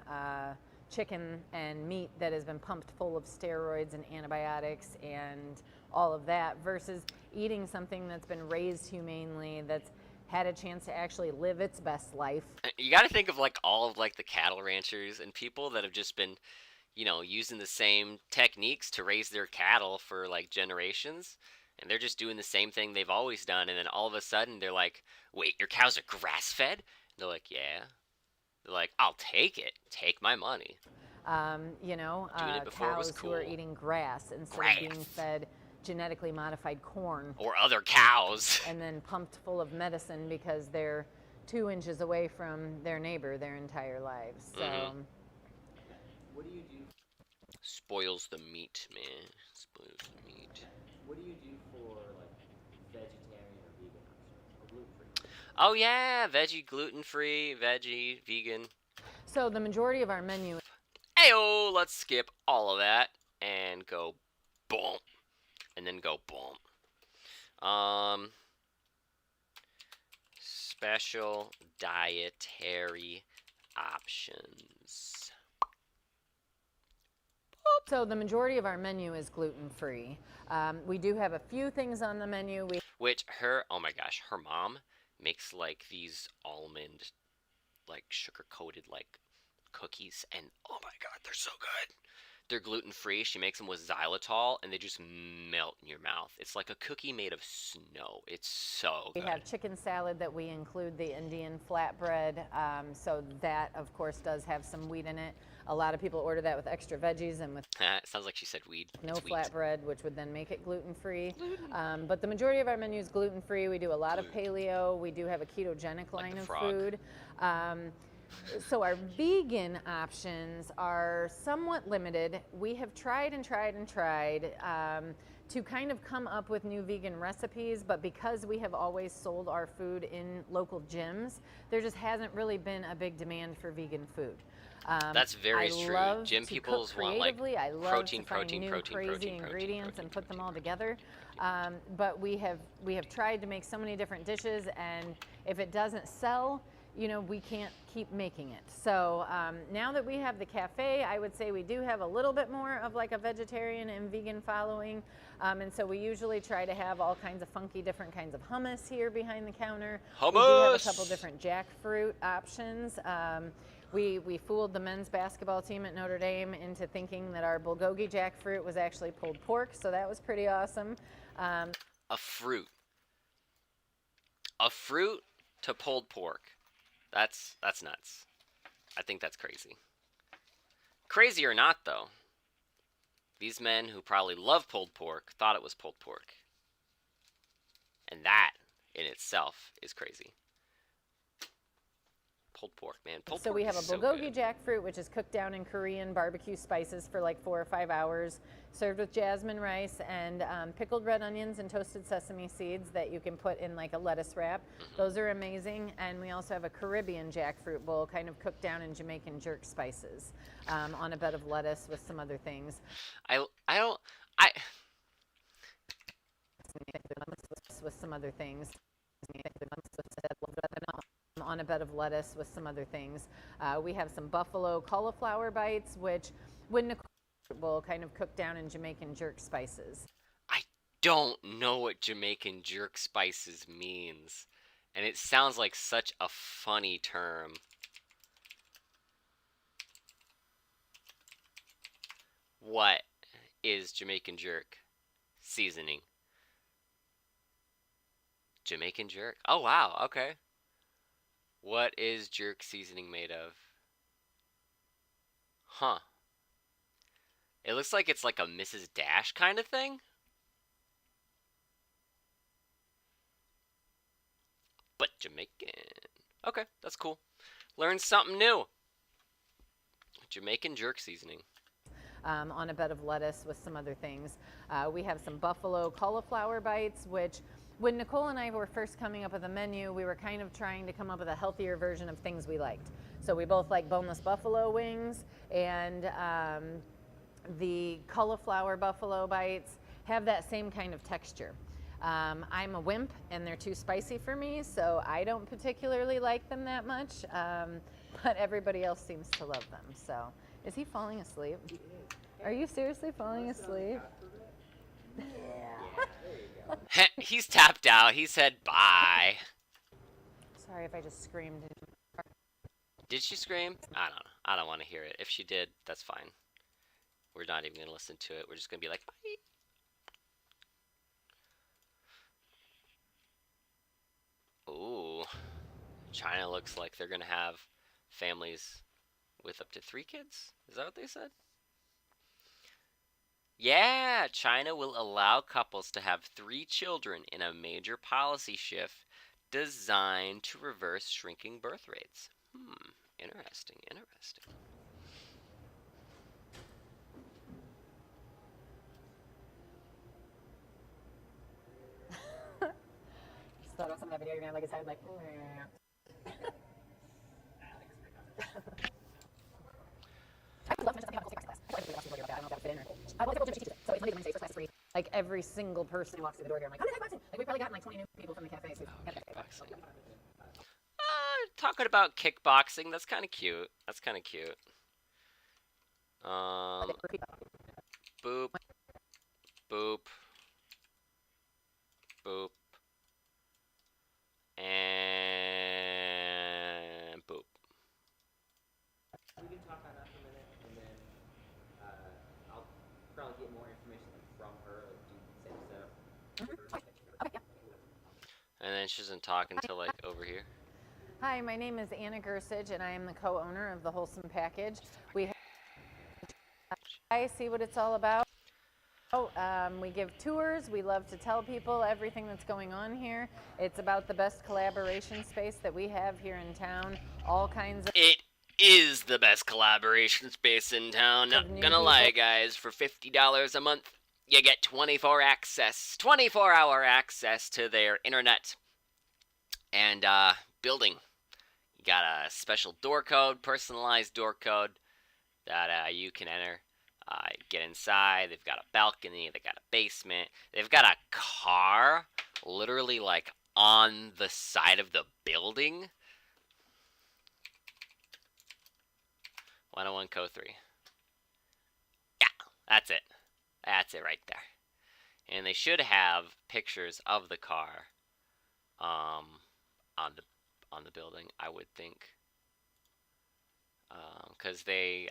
chicken and meat that has been pumped full of steroids and antibiotics and all of that versus eating something that's been raised humanely, that's had a chance to actually live its best life. You got to think of like all of like the cattle ranchers and people that have just been, you know, using the same techniques to raise their cattle for like generations, and they're just doing the same thing they've always done, and then all of a sudden they're like, "Wait, your cows are grass-fed?" They're like, "Yeah." They're like, "I'll take it. Take my money." You know, Doing it before it was cows who are cool. eating grass instead of being Grass. fed genetically modified corn Or other cows. and then pumped full of medicine because they're 2 inches away from their neighbor their entire lives. So. Mhm. What do you do? Spoils the meat, man. Spoils the meat. What do you do for like vegetarian or vegan options or gluten free? Oh yeah, veggie, gluten-free, veggie, vegan. So the majority of our menu. Ayo, let's skip all of that and go boom. And then go boom. Special dietary options. So the majority of our menu is gluten free. We do have a few things on the menu. Which oh my gosh, her mom makes like these almond, like sugar coated like cookies, and oh my god, they're so good. They're gluten free. She makes them with xylitol, and they just melt in your mouth. It's like a cookie made of snow. It's so We good. have chicken salad that we include the Indian flatbread. So that of course does have some wheat in it. A lot of people order that with extra veggies and with It sounds like she said weed. no It's wheat. flatbread, which would then make it gluten-free. But the majority of our menu is gluten-free. We do a lot of paleo. We do have a ketogenic line the of frog. food. So our vegan options are somewhat limited. We have tried and tried and tried to kind of come up with new vegan recipes, but because we have always sold our food in local gyms, there just hasn't really been a big demand for vegan food. That's very I true. love Gym to peoples cook want like creatively. I love protein, to find protein, new protein, crazy protein, protein, ingredients protein, and put them protein, all protein, together. But we have tried to make so many different dishes, and if it doesn't sell, you know, we can't keep making it. So now that we have the cafe, I would say we do have a little bit more of like a vegetarian and vegan following. And so we usually try to have all kinds of funky different kinds of hummus here behind the counter. We do have a couple Hummus! different jackfruit options. We fooled the men's basketball team at Notre Dame into thinking that our bulgogi jackfruit was actually pulled pork, so that was pretty awesome. A fruit. A fruit to pulled pork. That's nuts. I think that's crazy. Crazy or not, though, these men who probably love pulled pork thought it was pulled pork. And that, in itself, is crazy. Pulled pork, man. Pulled So pork we have a is so bulgogi good. jackfruit, which is cooked down in Korean barbecue spices for like 4 or 5 hours, served with jasmine rice and pickled red onions and toasted sesame seeds that you can put in like a lettuce wrap. Those are amazing. And we also have a Caribbean jackfruit bowl, kind of cooked down in Jamaican jerk spices on a bed of lettuce with some other things. I With some other things. On a bed of lettuce with some other things. We have some buffalo cauliflower bites, which when Nicole will kind of cook down in Jamaican jerk spices. I don't know what Jamaican jerk spices means. And it sounds like such a funny term. What is Jamaican jerk seasoning? Jamaican jerk? Oh, wow. Okay. What is jerk seasoning made of? Huh. It looks like it's like a Mrs. Dash kind of thing. But Jamaican. Okay, that's cool. Learn something new. Jamaican jerk seasoning. On a bed of lettuce with some other things. We have some buffalo cauliflower bites, which when Nicole and I were first coming up with a menu, we were kind of trying to come up with a healthier version of things we liked. So we both like boneless buffalo wings, and the cauliflower buffalo bites have that same kind of texture. I'm a wimp, and they're too spicy for me, so I don't particularly like them that much, but everybody else seems to love them. So, is he falling asleep? Are you seriously falling asleep? He's tapped out. He said bye. Sorry if I just screamed. Did she scream? I don't know. I don't want to hear it. If she did, that's fine. We're not even going to listen to it. We're just going to be like, bye. Ooh. China looks like they're going to have families with up to 3 kids. Is that what they said? Yeah, China will allow couples to have 3 children in a major policy shift designed to reverse shrinking birth rates. Interesting, interesting. Just thought about some of that video, you're gonna have like his head like. I would love to mention something about Cole's class. I feel like everybody else is worried about that. I don't know if that would fit in or. Well, it's a teaches it. So it's Monday, Wednesday, first class free. Like every single person Who walks through the door here, I'm like, oh, there's kickboxing. Like we've probably gotten like 20 new people from the cafes who have Kickboxing. Talking about kickboxing, that's kind of cute. That's kind of cute. Boop. Boop. Boop. And boop. We can talk on that for a minute, and then I'll probably get more information from her, like do the same stuff. And then she doesn't talk until like over here. Hi, my name is Anna Gersage, and I am the co-owner of the Wholesome Package. I see what it's all about. We give tours. We love to tell people everything that's going on here. It's about the best collaboration space that we have here in town. All kinds of. It is the best collaboration space in town. Not gonna lie, guys. For $50 a month, you get 24-hour access to their internet and building. You got a special door code, personalized door code that you can enter. Get inside. They've got a balcony. They got a basement. They've got a car literally like on the side of the building. 101 Co 3. Yeah, that's it. That's it right there. And they should have pictures of the car on the building, I would think. Because I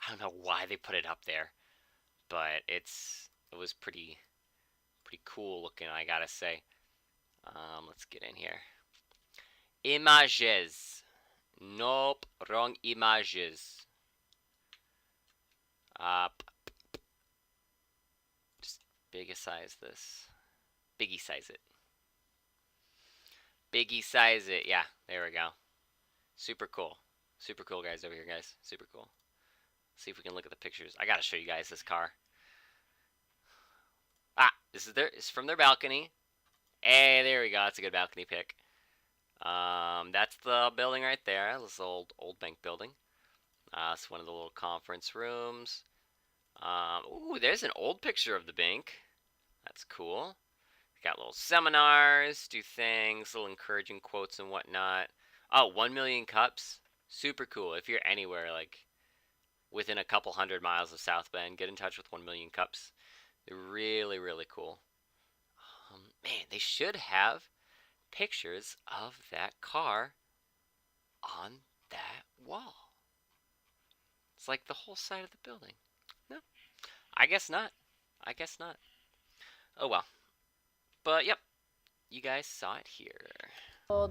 don't know why they put it up there, but it was pretty cool looking, I gotta say. Let's get in here. Images. Nope, wrong images. Just biggie size this. Biggie size it. Biggie size it. Yeah, there we go. Super cool. Super cool guys over here, guys. Super cool. Let's see if we can look at the pictures. I gotta show you guys this car. It's from their balcony. Hey, there we go. That's a good balcony pic. That's the building right there. This old bank building. It's one of the little conference rooms. Ooh, there's an old picture of the bank. That's cool. Got little seminars, do things, little encouraging quotes and whatnot. Oh, 1 million cups. Super cool. If you're anywhere like within a couple 100 miles of South Bend, get in touch with 1 million cups. They're really, really cool. Man, they should have pictures of that car on that wall. It's like the whole side of the building. No, I guess not. I guess not. Oh well. But yep, you guys saw it here.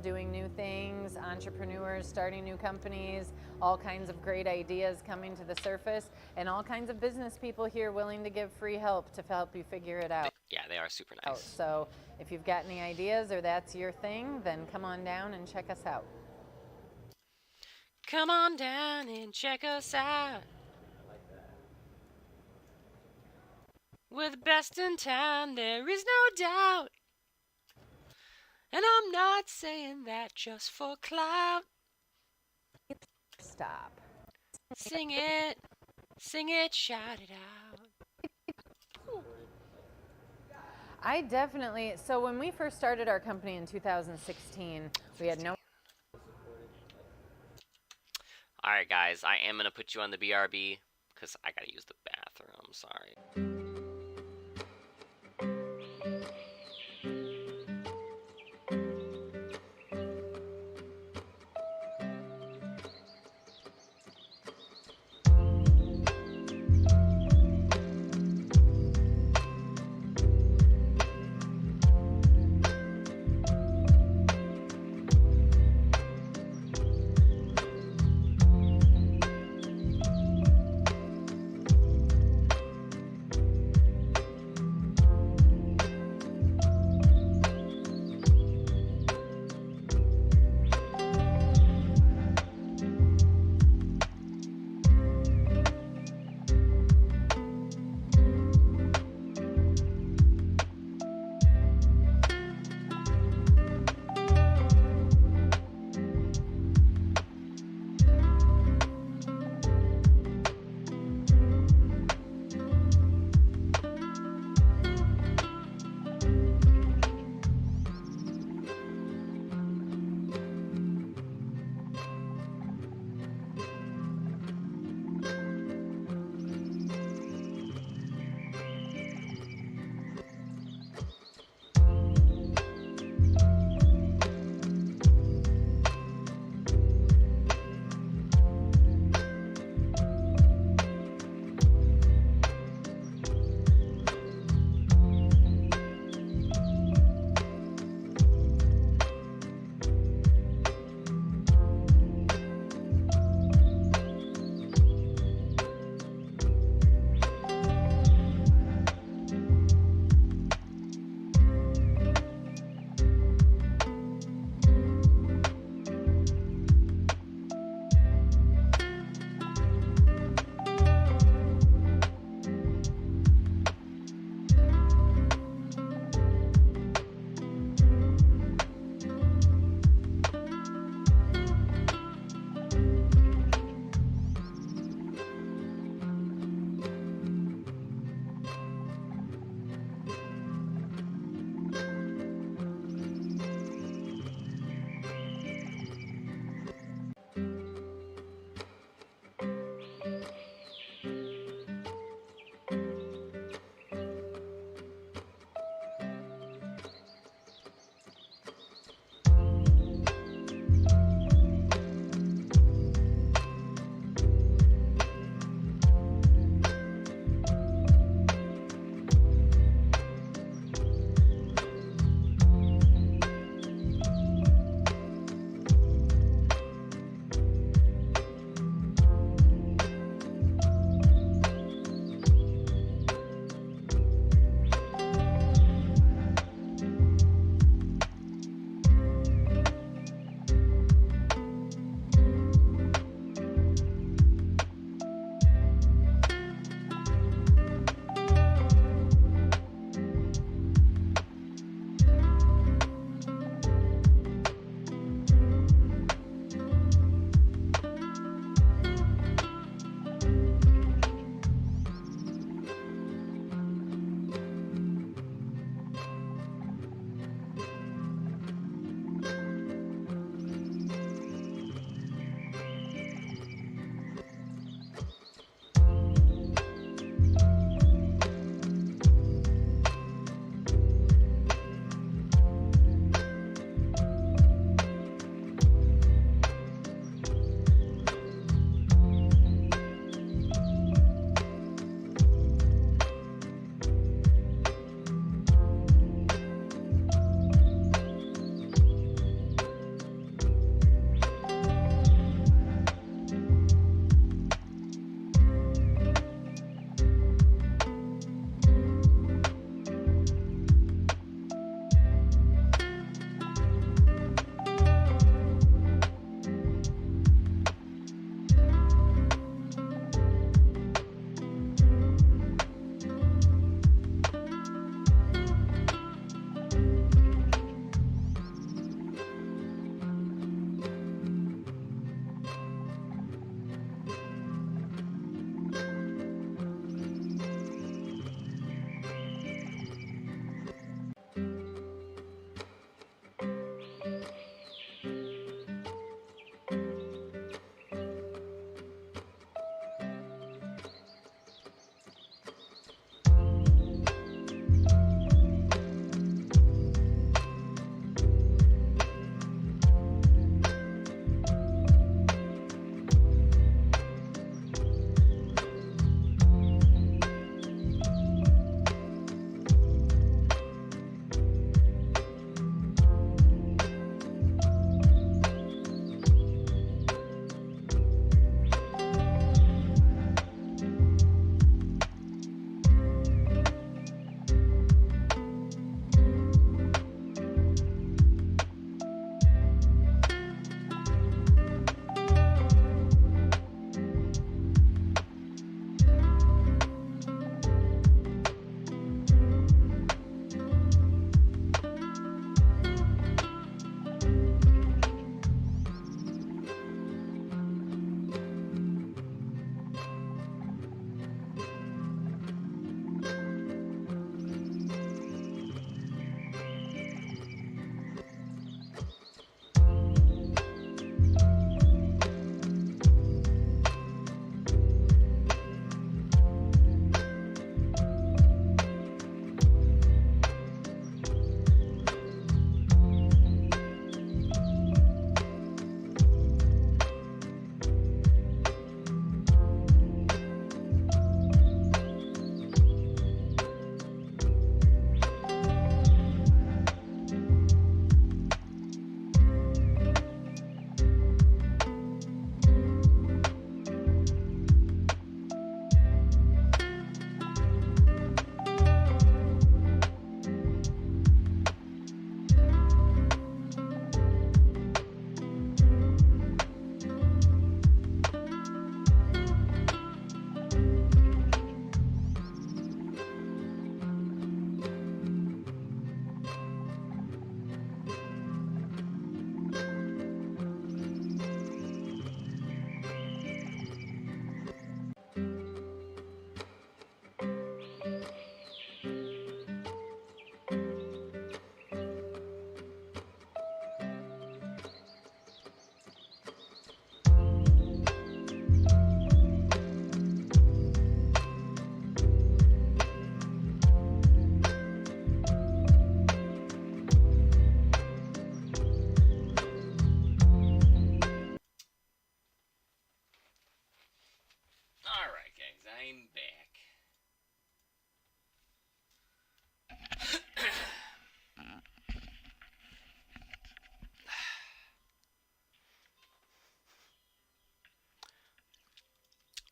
Doing new things, entrepreneurs starting new companies, all kinds of great ideas coming to the surface, and all kinds of business people here willing to give free help to help you figure it out. Yeah, they are super nice. So if you've got any ideas or that's your thing, then come on down and check us out. Come on down and check us out. We're the best in town, there is no doubt. And I'm not saying that just for clout. Stop. Sing it, shout it out. I definitely, so when we first started our company in 2016, we had no. Alright guys, I am going to put you on the BRB because I got to use the bathroom, sorry.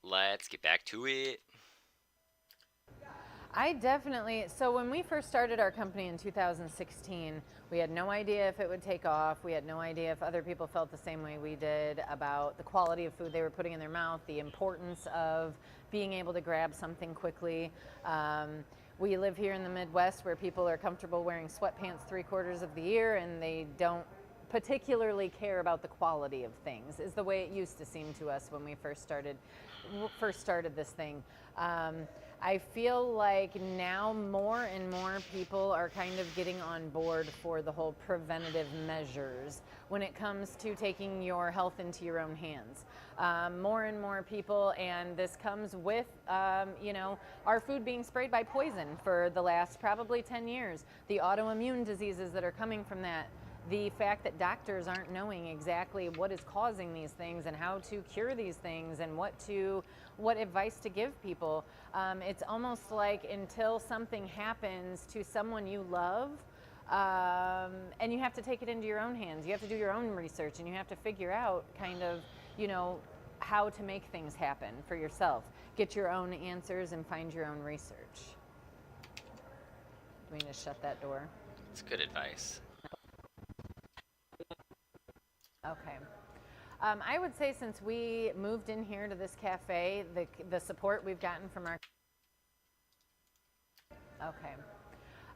let's get back to it. So when we first started our company in 2016, we had no idea if it would take off. We had no idea if other people felt the same way we did about the quality of food they were putting in their mouth, the importance of being able to grab something quickly. We live here in the Midwest where people are comfortable wearing sweatpants 3/4 of the year, and they don't particularly care about the quality of things, is the way it used to seem to us when we first started this thing. I feel like now more and more people are kind of getting on board for the whole preventative measures when it comes to taking your health into your own hands. More and more people, and this comes with, our food being sprayed by poison for the last probably 10 years. The autoimmune diseases that are coming from that. The fact that doctors aren't knowing exactly what is causing these things and how to cure these things and what advice to give people. It's almost like until something happens to someone you love, and you have to take it into your own hands. You have to do your own research, and you have to figure out kind of, how to make things happen for yourself. Get your own answers and find your own research. Do we need to shut that door? It's good advice. Okay. I would say since we moved in here to this cafe, the support we've gotten from our... Okay.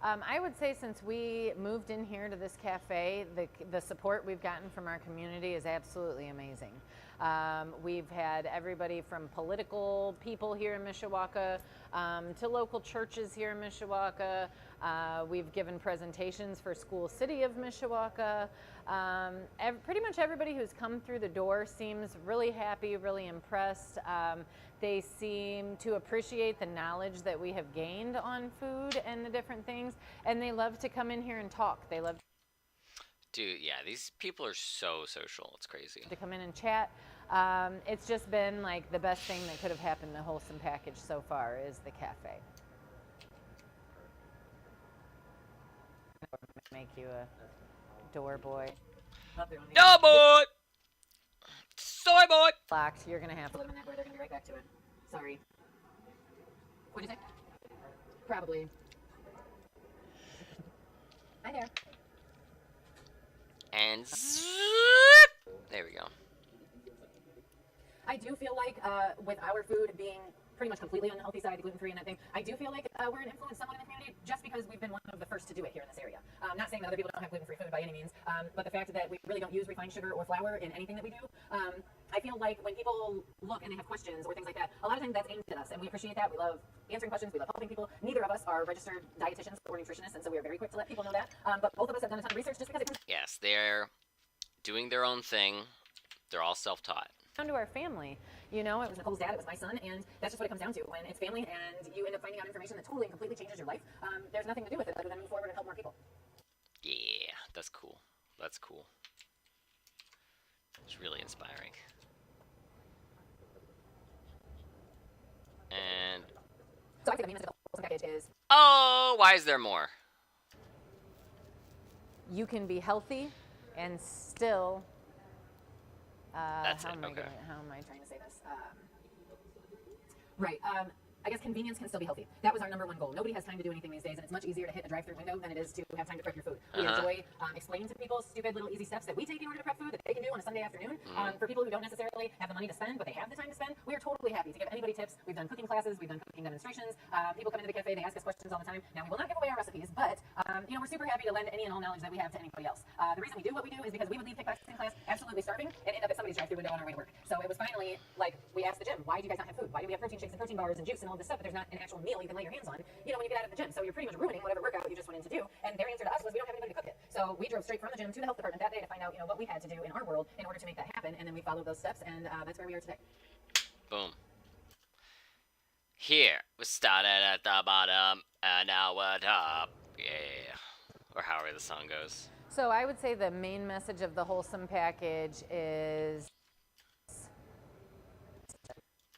I would say since we moved in here to this cafe, the support we've gotten from our community is absolutely amazing. We've had everybody from political people here in Mishawaka to local churches here in Mishawaka. We've given presentations for School City of Mishawaka. Pretty much everybody who's come through the door seems really happy, really impressed. They seem to appreciate the knowledge that we have gained on food and the different things, and they love to come in here and talk. They love Dude, yeah, these people are so social. It's crazy. to come in and chat. It's just been like the best thing that could have happened to Wholesome Package so far is the cafe. Make you a door boy. No, boy! Soy boy! Locked. You're gonna have to. Put them in that door, they're gonna be right back to it. Sorry. What'd you say? Probably. Hi there. And there we go. I do feel like with our food being pretty much completely on the healthy side, gluten-free and that thing, I do feel like we're an influence somewhat in the community just because we've been one of the first to do it here in this area. Not saying that other people don't have gluten-free food by any means, but the fact that we really don't use refined sugar or flour in anything that we do, I feel like when people look and they have questions or things like that, a lot of times that's aimed at us, and we appreciate that. We love answering questions. We love helping people. Neither of us are registered dietitians or nutritionists, and so we are very quick to let people know that. But both of us have done a ton of research just because it comes Yes, they're doing their own thing. They're all self-taught. Down to our family, it was Nicole's dad, it was my son, and that's just what it comes down to. When it's family and you end up finding out information that totally and completely changes your life, there's nothing to do with it other than move forward and help more people. Yeah, that's cool. That's cool. It's really inspiring. And So I think the main message of the Wholesome Package is, oh, why is there more? you can be healthy and still. That's how it, am I okay. how am I trying to say this? Right. I guess convenience can still be healthy. That was our number one goal. Nobody has time to do anything these days, and it's much easier to hit a drive-through window than it is to have time to prep your food. We enjoy explaining to people stupid little easy steps that we take in order to prep food that they can do on a Sunday afternoon. For people who don't necessarily have the money to spend, but they have the time to spend, we are totally happy to give anybody tips. We've done cooking classes, we've done cooking demonstrations. People come into the cafe, they ask us questions all the time. Now, we will not give away our recipes, but we're super happy to lend any and all knowledge that we have to anybody else. The reason we do what we do is because we would leave kickboxing class absolutely starving and end up at somebody's drive-through window on our way to work. So it was finally like we asked the gym, why do you guys not have food? Why do we have protein shakes and protein bars and juice and all this stuff, but there's not an actual meal you can lay your hands on, when you get out of the gym? So you're pretty much ruining whatever workout you just went in to do. And their answer to us was, we don't have anybody to cook it. So we drove straight from the gym to the health department that day to find out, what we had to do in our world in order to make that happen. And then we followed those steps, and that's where we are today. Boom. Here, we started at the bottom, and now we're top. Yeah. Or however the song goes. So I would say the main message of the Wholesome Package is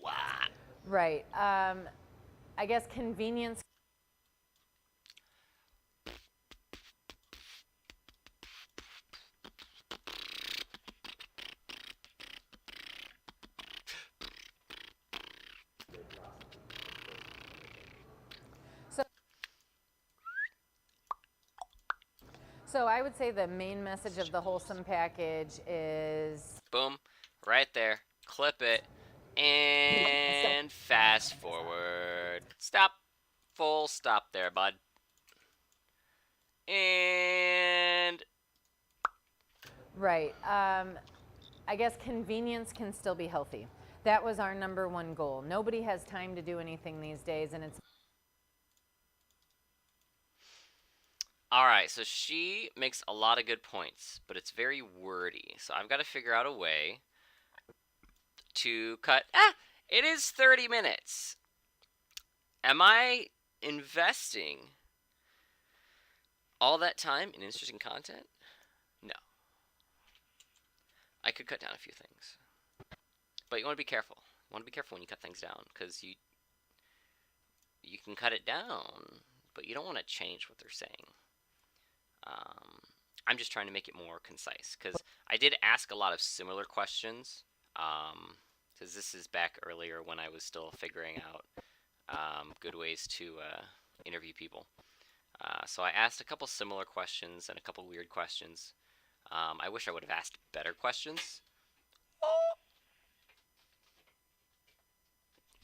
What? right. I guess convenience. So I would say the main message of the wholesome package is Boom, right there. Clip it and fast forward. Stop. Full stop there, bud. And right. I guess convenience can still be healthy. That was our number one goal. Nobody has time to do anything these days, and it's all right, so she makes a lot of good points, but it's very wordy. So I've got to figure out a way to cut. It is 30 minutes. Am I investing all that time in interesting content? No. I could cut down a few things. But you want to be careful. You want to be careful when you cut things down, because you can cut it down, but you don't want to change what they're saying. I'm just trying to make it more concise, because I did ask a lot of similar questions, because this is back earlier when I was still figuring out good ways to interview people. So I asked a couple similar questions and a couple weird questions. I wish I would have asked better questions. Oh!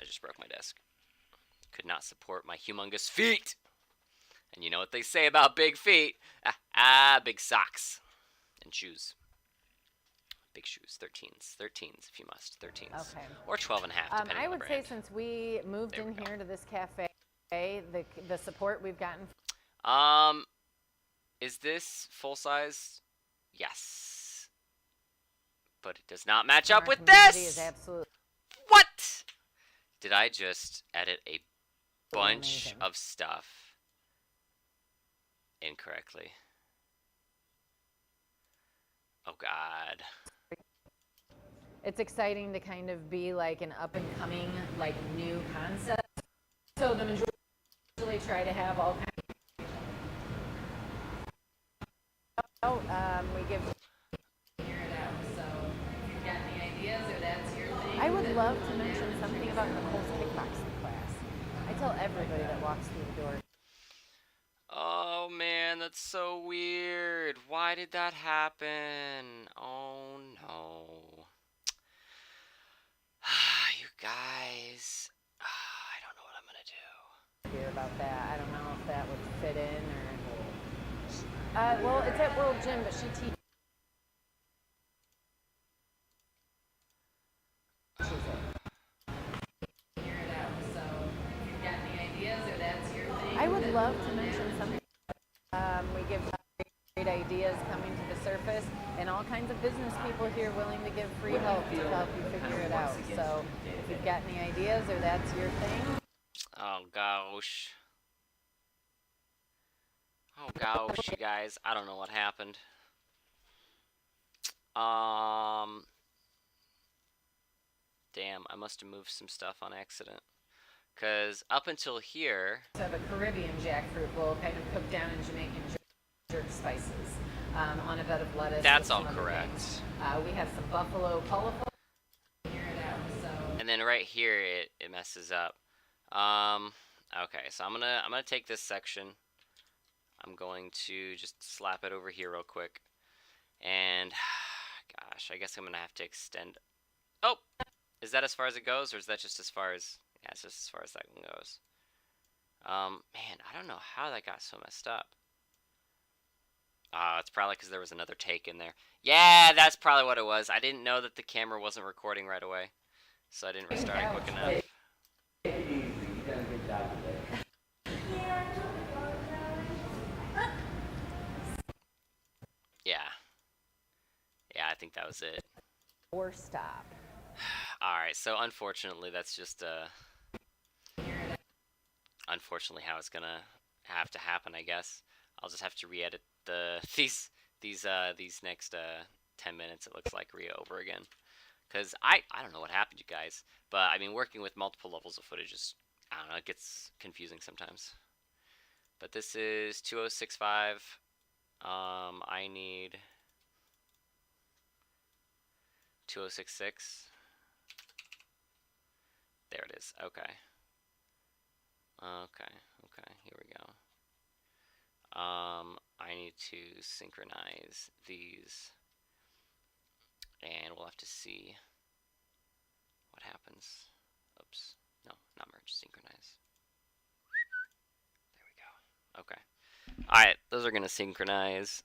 I just broke my desk. Could not support my humongous feet. And you know what they say about big feet? Big socks and shoes. Big shoes, 13s. 13s if you must. 13s. okay. Or 12 and a half, depending I on the would say brand. since we moved There we in go. here to this cafe, the support we've gotten. Is this full size? Yes. But it does not match from up our with community this! is absolutely What? Did I just edit a bunch amazing. of stuff incorrectly? Oh God. It's exciting to kind of be like an up and coming, like new concept. So the majority usually try to have all kinds. We give. Figure it out. So if you've got any ideas or that's your thing. I would love to mention something about Nicole's kickboxing class. I tell everybody that walks through the door. Oh man, that's so weird. Why did that happen? Oh no. You guys. I don't know what I'm gonna do. Hear about that. I don't know if that would fit in or. Well, it's at World Gym, but she teaches it. Figure it out. So if you've got any ideas or that's your thing. I would love to mention something. We give great ideas coming to the surface, and all kinds of business people here willing to give free help to help you figure it out. So if you've got any ideas or that's your thing. Oh gosh. Oh gosh, you guys. I don't know what happened. Damn, I must have moved some stuff on accident. Because up until here... We have a Caribbean jackfruit bowl, kind of cooked down in Jamaican jerk spices, on a bed of lettuce. That's all correct. We have some buffalo cauliflower. And then right here, it messes up. Okay, so I'm gonna take this section. I'm going to just slap it over here real quick. And, gosh, I guess I'm gonna have to extend... Oh! Is that as far as it goes, or is that just as far as... Yeah, it's just as far as that one goes. Man, I don't know how that got so messed up. It's probably because there was another take in there. Yeah, that's probably what it was. I didn't know that the camera wasn't recording right away, so I didn't restart it quick enough. Take it easy. You done a good job today. Yeah. Yeah, I think that was it. Or stop. Alright, so unfortunately, that's just, unfortunately how it's gonna have to happen, I guess. I'll just have to re-edit these next 10 minutes, it looks like, over again. Because I don't know what happened, you guys. But, I mean, working with multiple levels of footage is, I don't know, it gets confusing sometimes. But this is 2065. I need 2066. There it is. Okay. Okay. Here we go. I need to synchronize these, and we'll have to see what happens. Oops. No, not merge, synchronize. There we go. Okay. Alright, those are going to synchronize.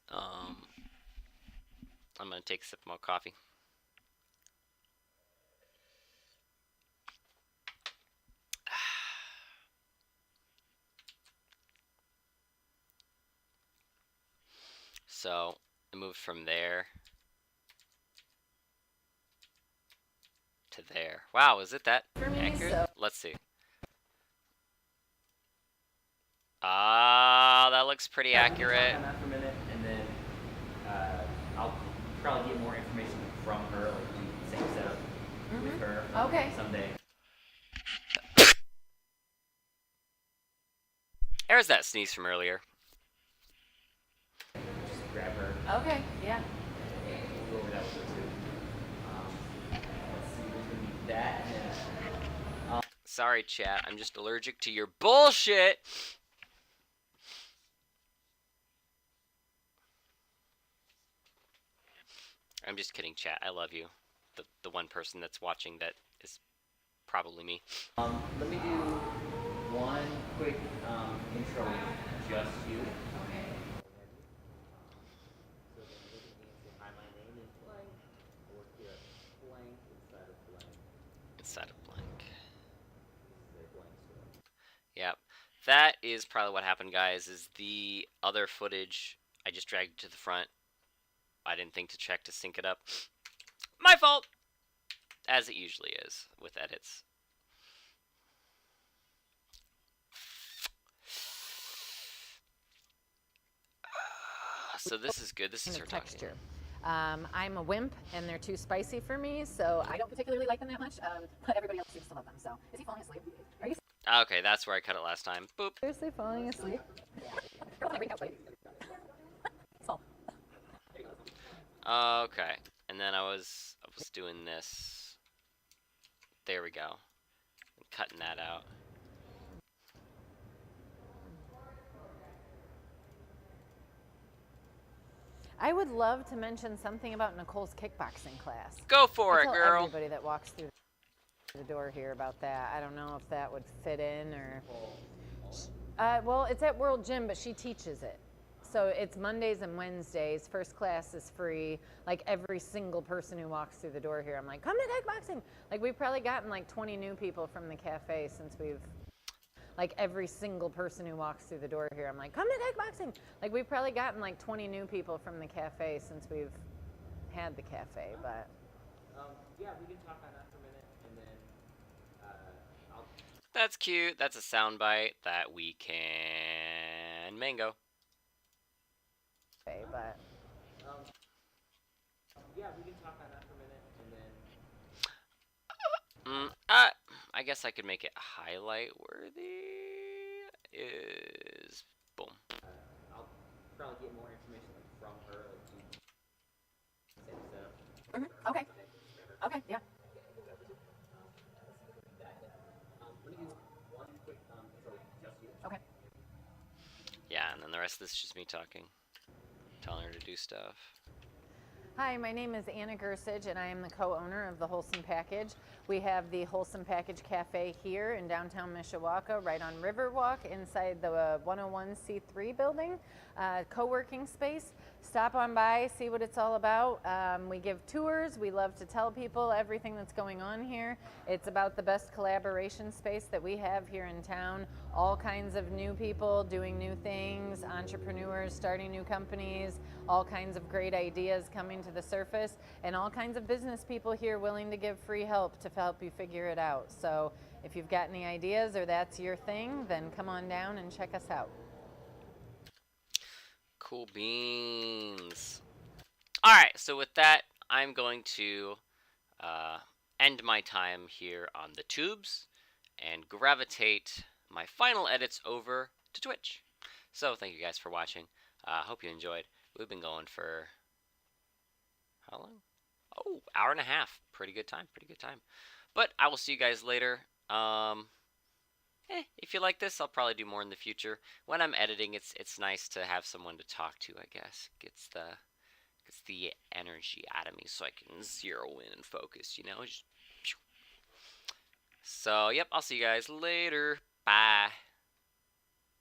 I'm going to take a sip of my coffee. So, I moved from there to there. Wow, is it that For me, accurate? so Let's see. Ah, that looks pretty accurate. On that for a minute, and then I'll probably get more information from her, like do same setup with her Okay. someday. There's that sneeze from earlier. Just grab her. Okay, yeah. We'll go over that with her too. Let's see, there's gonna be that, and then Sorry, chat. I'm just allergic to your bullshit. I'm just kidding, chat. I love you. The one person that's watching that is probably me. let me do one quick intro with just you. Okay. So then look at me and say, hi, my name is blank. I work here at blank inside of blank. Inside of blank. This is a blank store. Yep. That is probably what happened, guys, is the other footage I just dragged to the front. I didn't think to check to sync it up. My fault! As it usually is with edits. So this is good. This is her Texture. talking. I'm a wimp, and they're too spicy for me, so I don't particularly like them that much, but everybody else seems to love them. So, is he falling asleep? Are you Okay, that's where I cut it last time. Boop. seriously falling asleep? girl on a green couch, lady? Small. Okay, and then I was doing this. There we go. Cutting that out. I would love to mention something about Nicole's kickboxing class. Go for I it, tell girl. everybody that walks through the door here about that. I don't know if that would fit in or. Well, it's at World Gym, but she teaches it. So it's Mondays and Wednesdays. First class is free. Like every single person who walks through the door here, I'm like, come to kickboxing. Like we've probably gotten like 20 new people from the cafe since we've. Like every single person who walks through the door here, I'm like, come to kickboxing. Like we've probably gotten like 20 new people from the cafe since we've had the cafe, but. Yeah, we can talk on that for a minute, and then I'll. That's cute. That's a soundbite that we can mango. Okay, but. Yeah, we can talk on that for a minute, and then. I guess I could make it highlight worthy. Is boom. I'll probably get more information like from her, like do same setup. Okay. Okay, yeah. Let me do one quick intro with just you. Okay. Yeah, and then the rest of this is just me talking, telling her to do stuff. Hi, my name is Anna Gersage, and I am the co-owner of the Wholesome Package. We have the Wholesome Package Cafe here in downtown Mishawaka, right on Riverwalk, inside the 101C3 building, co-working space. Stop on by, see what it's all about. We give tours. We love to tell people everything that's going on here. It's about the best collaboration space that we have here in town. All kinds of new people doing new things, entrepreneurs starting new companies, all kinds of great ideas coming to the surface, and all kinds of business people here willing to give free help to help you figure it out. So if you've got any ideas or that's your thing, then come on down and check us out. Cool beans. Alright, so with that, I'm going to end my time here on the tubes and gravitate my final edits over to Twitch. So thank you guys for watching. Hope you enjoyed. We've been going for how long? Oh, hour and a half. Pretty good time. Pretty good time. But I will see you guys later. if you like this, I'll probably do more in the future. When I'm editing, it's nice to have someone to talk to, I guess. Gets the energy out of me so I can zero in and focus, you know? So, yep, I'll see you guys later. Bye.